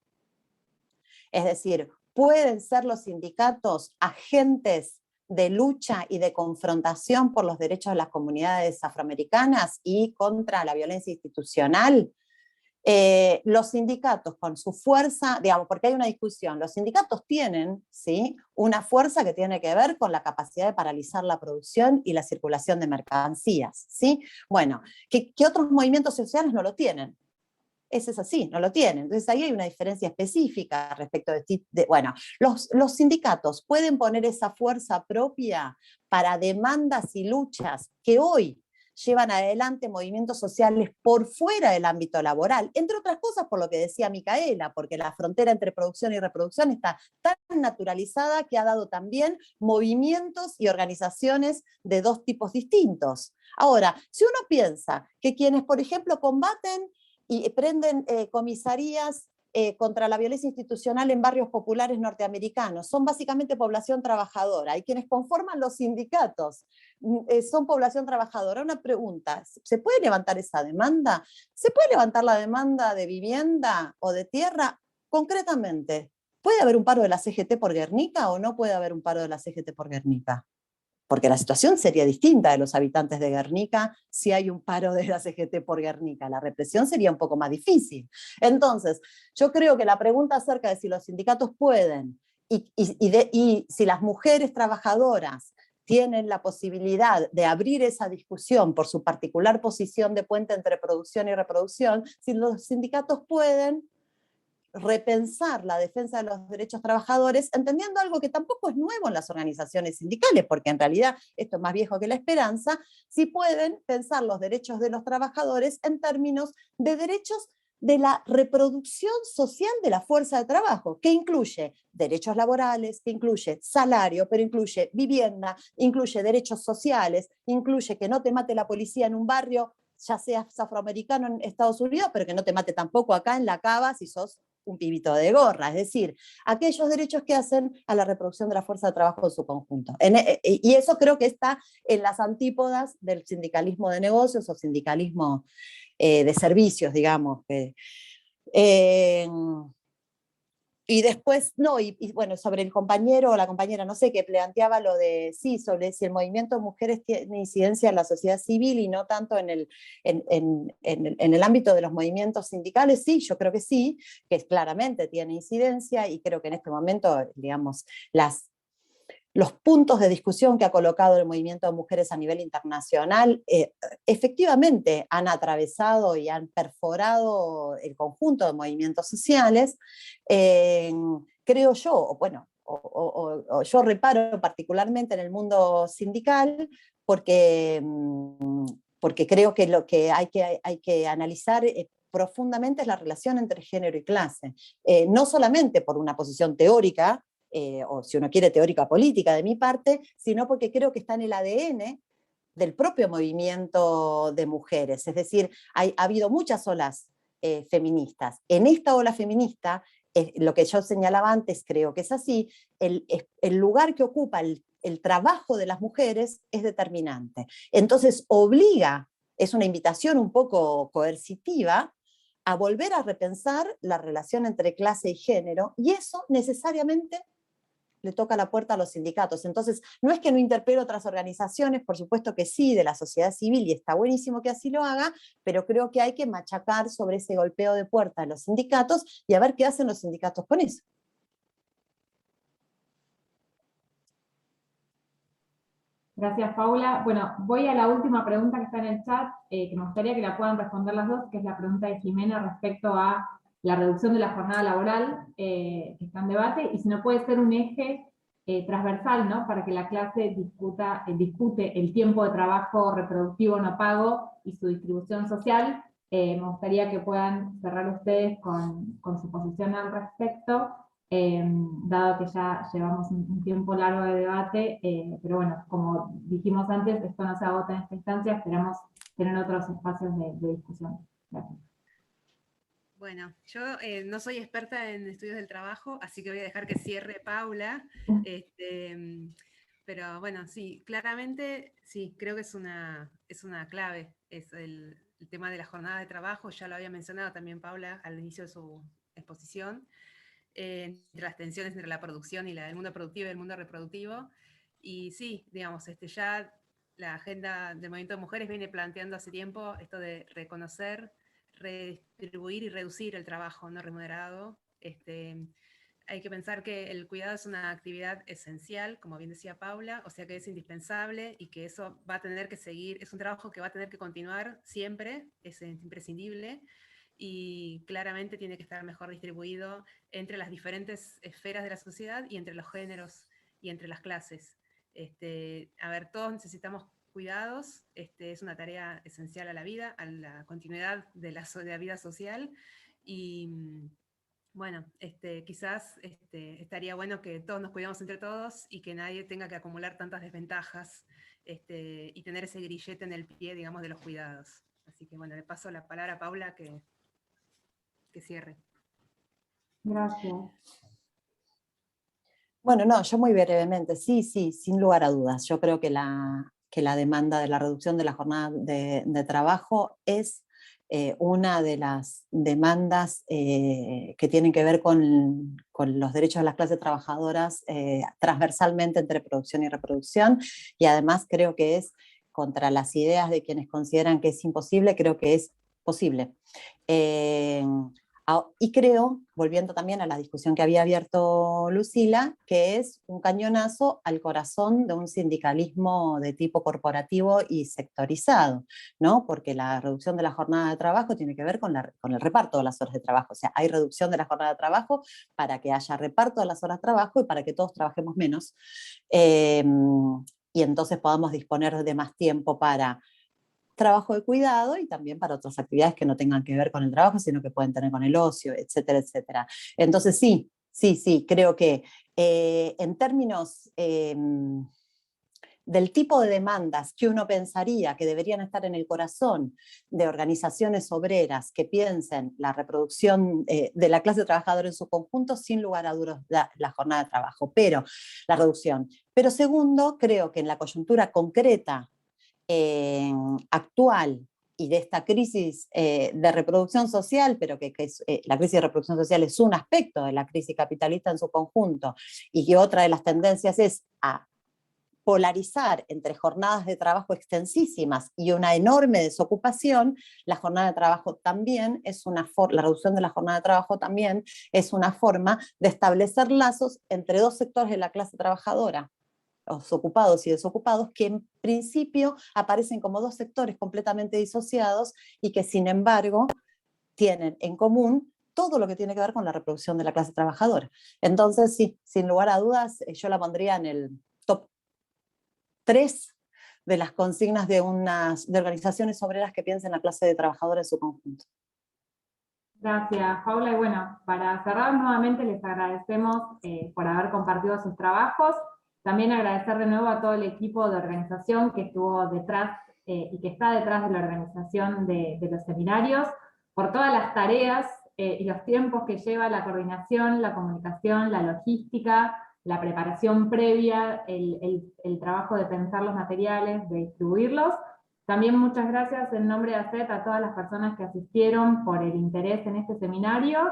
Es decir, ¿pueden ser los sindicatos agentes de lucha y de confrontación por los derechos de las comunidades afroamericanas y contra la violencia institucional? Los sindicatos con su fuerza, digamos, porque hay una discusión, los sindicatos tienen, ¿sí?, una fuerza que tiene que ver con la capacidad de paralizar la producción y la circulación de mercancías, ¿sí? Bueno, ¿qué otros movimientos sociales no lo tienen? Ese es así, no lo tienen. Entonces ahí hay una diferencia específica respecto bueno, los sindicatos pueden poner esa fuerza propia para demandas y luchas que hoy llevan adelante movimientos sociales por fuera del ámbito laboral, entre otras cosas por lo que decía Micaela, porque la frontera entre producción y reproducción está tan naturalizada que ha dado también movimientos y organizaciones de dos tipos distintos. Ahora, si uno piensa que quienes, por ejemplo, combaten y prenden comisarías contra la violencia institucional en barrios populares norteamericanos, son básicamente población trabajadora, y quienes conforman los sindicatos son población trabajadora. Una pregunta, ¿se puede levantar esa demanda? ¿Se puede levantar la demanda de vivienda o de tierra? Concretamente, ¿puede haber un paro de la CGT por Guernica o no puede haber un paro de la CGT por Guernica? Porque la situación sería distinta de los habitantes de Guernica si hay un paro de la CGT por Guernica. La represión sería un poco más difícil. Entonces, yo creo que la pregunta acerca de si los sindicatos pueden y si las mujeres trabajadoras tienen la posibilidad de abrir esa discusión por su particular posición de puente entre producción y reproducción, si los sindicatos pueden repensar la defensa de los derechos trabajadores, entendiendo algo que tampoco es nuevo en las organizaciones sindicales, porque en realidad esto es más viejo que la esperanza, si pueden pensar los derechos de los trabajadores en términos de derechos de la reproducción social de la fuerza de trabajo, que incluye derechos laborales, que incluye salario, pero incluye vivienda, incluye derechos sociales, incluye que no te mate la policía en un barrio, ya seas afroamericano en Estados Unidos, pero que no te mate tampoco acá en La Cava si sos un pibito de gorra, es decir, aquellos derechos que hacen a la reproducción de la fuerza de trabajo en su conjunto. Y eso creo que está en las antípodas del sindicalismo de negocios o sindicalismo de servicios, digamos. Y después, no, y bueno, sobre el compañero o la compañera, no sé, que planteaba lo de, sí, sobre si el movimiento de mujeres tiene incidencia en la sociedad civil y no tanto en el ámbito de los movimientos sindicales, sí, yo creo que sí, que claramente tiene incidencia, y creo que en este momento, digamos, los puntos de discusión que ha colocado el movimiento de mujeres a nivel internacional efectivamente han atravesado y han perforado el conjunto de movimientos sociales. Creo yo, bueno, o yo reparo particularmente en el mundo sindical porque creo que lo que hay que analizar profundamente es la relación entre género y clase. No solamente por una posición teórica, o si uno quiere teórica política de mi parte, sino porque creo que está en el ADN del propio movimiento de mujeres. Es decir, ha habido muchas olas feministas. En esta ola feminista, lo que yo señalaba antes, creo que es así, el lugar que ocupa el trabajo de las mujeres es determinante. Entonces obliga, es una invitación un poco coercitiva, a volver a repensar la relación entre clase y género, y eso necesariamente le toca la puerta a los sindicatos. Entonces, no es que no interpelo otras organizaciones, por supuesto que sí, de la sociedad civil, y está buenísimo que así lo haga, pero creo que hay que machacar sobre ese golpeo de puerta a los sindicatos y a ver qué hacen los sindicatos con eso. Gracias, Paula. Bueno, voy a la última pregunta que está en el chat, que me gustaría que la puedan responder las dos, que es la pregunta de Jimena respecto a la reducción de la jornada laboral, que está en debate, y si no puede ser un eje transversal, ¿no?, para que la clase discute el tiempo de trabajo reproductivo no pago y su distribución social. Me gustaría que puedan cerrar ustedes con su posición al respecto, dado que ya llevamos un tiempo largo de debate, pero bueno, como dijimos antes, esto no se agota en esta instancia, esperamos tener otros espacios de discusión. Gracias. Bueno, yo no soy experta en estudios del trabajo, así que voy a dejar que cierre Paula. Pero bueno, sí, claramente, sí, creo que es una clave, es el tema de la jornada de trabajo, ya lo había mencionado también Paula al inicio de su exposición, entre las tensiones entre la producción y el mundo productivo y el mundo reproductivo. Y sí, digamos, ya la agenda del movimiento de mujeres viene planteando hace tiempo esto de reconocer, redistribuir y reducir el trabajo no remunerado. Hay que pensar que el cuidado es una actividad esencial, como bien decía Paula, o sea que es indispensable y que eso va a tener que seguir, es un trabajo que va a tener que continuar siempre, es imprescindible, y claramente tiene que estar mejor distribuido entre las diferentes esferas de la sociedad y entre los géneros y entre las clases. A ver, todos necesitamos cuidados, es una tarea esencial a la vida, a la continuidad de la vida social, y bueno, quizás estaría bueno que todos nos cuidemos entre todos y que nadie tenga que acumular tantas desventajas, y tener ese grillete en el pie, digamos, de los cuidados. Así que bueno, le paso la palabra a Paula que cierre. Gracias. Bueno, no, yo muy brevemente, sí, sin lugar a dudas. Yo creo que la demanda de la reducción de la jornada de trabajo es una de las demandas que tienen que ver con los derechos de las clases trabajadoras transversalmente entre producción y reproducción, y además creo que es contra las ideas de quienes consideran que es imposible, creo que es posible. Y creo, volviendo también a la discusión que había abierto Lucila, que es un cañonazo al corazón de un sindicalismo de tipo corporativo y sectorizado, ¿no? Porque la reducción de la jornada de trabajo tiene que ver con el reparto de las horas de trabajo. O sea, hay reducción de la jornada de trabajo para que haya reparto de las horas de trabajo y para que todos trabajemos menos. Y entonces podamos disponer de más tiempo para trabajo de cuidado y también para otras actividades que no tengan que ver con el trabajo, sino que pueden tener con el ocio, etcétera, etcétera. Entonces sí, creo que en términos del tipo de demandas que uno pensaría que deberían estar en el corazón de organizaciones obreras que piensen la reproducción de la clase trabajadora en su conjunto, sin lugar a dudas la jornada de trabajo, pero la reducción. Pero segundo, creo que en la coyuntura concreta actual y de esta crisis de reproducción social, pero que la crisis de reproducción social es un aspecto de la crisis capitalista en su conjunto, y que otra de las tendencias es a polarizar entre jornadas de trabajo extensísimas y una enorme desocupación, la jornada de trabajo también es la reducción de la jornada de trabajo también es una forma de establecer lazos entre dos sectores de la clase trabajadora, los ocupados y desocupados, que en principio aparecen como dos sectores completamente disociados y que sin embargo tienen en común todo lo que tiene que ver con la reproducción de la clase trabajadora. Entonces sí, sin lugar a dudas, yo la pondría en el top 3 de las consignas de organizaciones obreras que piensen la clase de trabajadora en su conjunto. Gracias, Paula. Y bueno, para cerrar nuevamente les agradecemos por haber compartido sus trabajos. También agradecer de nuevo a todo el equipo de organización que estuvo detrás y que está detrás de la organización de los seminarios, por todas las tareas y los tiempos que lleva la coordinación, la comunicación, la logística, la preparación previa, el trabajo de pensar los materiales, de distribuirlos. También muchas gracias en nombre de ACET a todas las personas que asistieron por el interés en este seminario.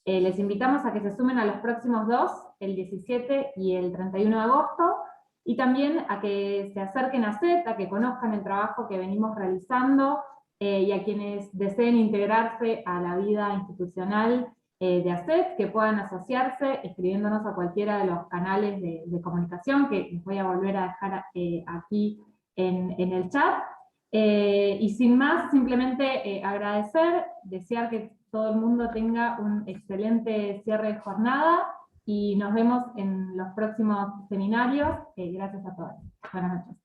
Les invitamos a que se sumen a los próximos dos, el 17 y el 31 de agosto, y también a que se acerquen a ACET, a que conozcan el trabajo que venimos realizando, y a quienes deseen integrarse a la vida institucional de ACET, que puedan asociarse escribiéndonos a cualquiera de los canales de comunicación, que les voy a volver a dejar aquí en el chat. Y sin más, simplemente agradecer, desear que todo el mundo tenga un excelente cierre de jornada y nos vemos en los próximos seminarios. Gracias a todos. Buenas noches.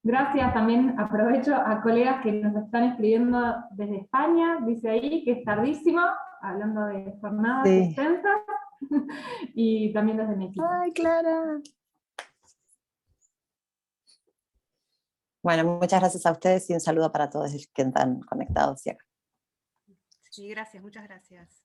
Gracias, también aprovecho a colegas que nos están escribiendo desde España, dice ahí que es tardísimo, hablando de jornadas extensas, y también desde México. ¡Ay, Clara! Bueno, muchas gracias a ustedes y un saludo para todos los que están conectados. Sí, gracias, muchas gracias.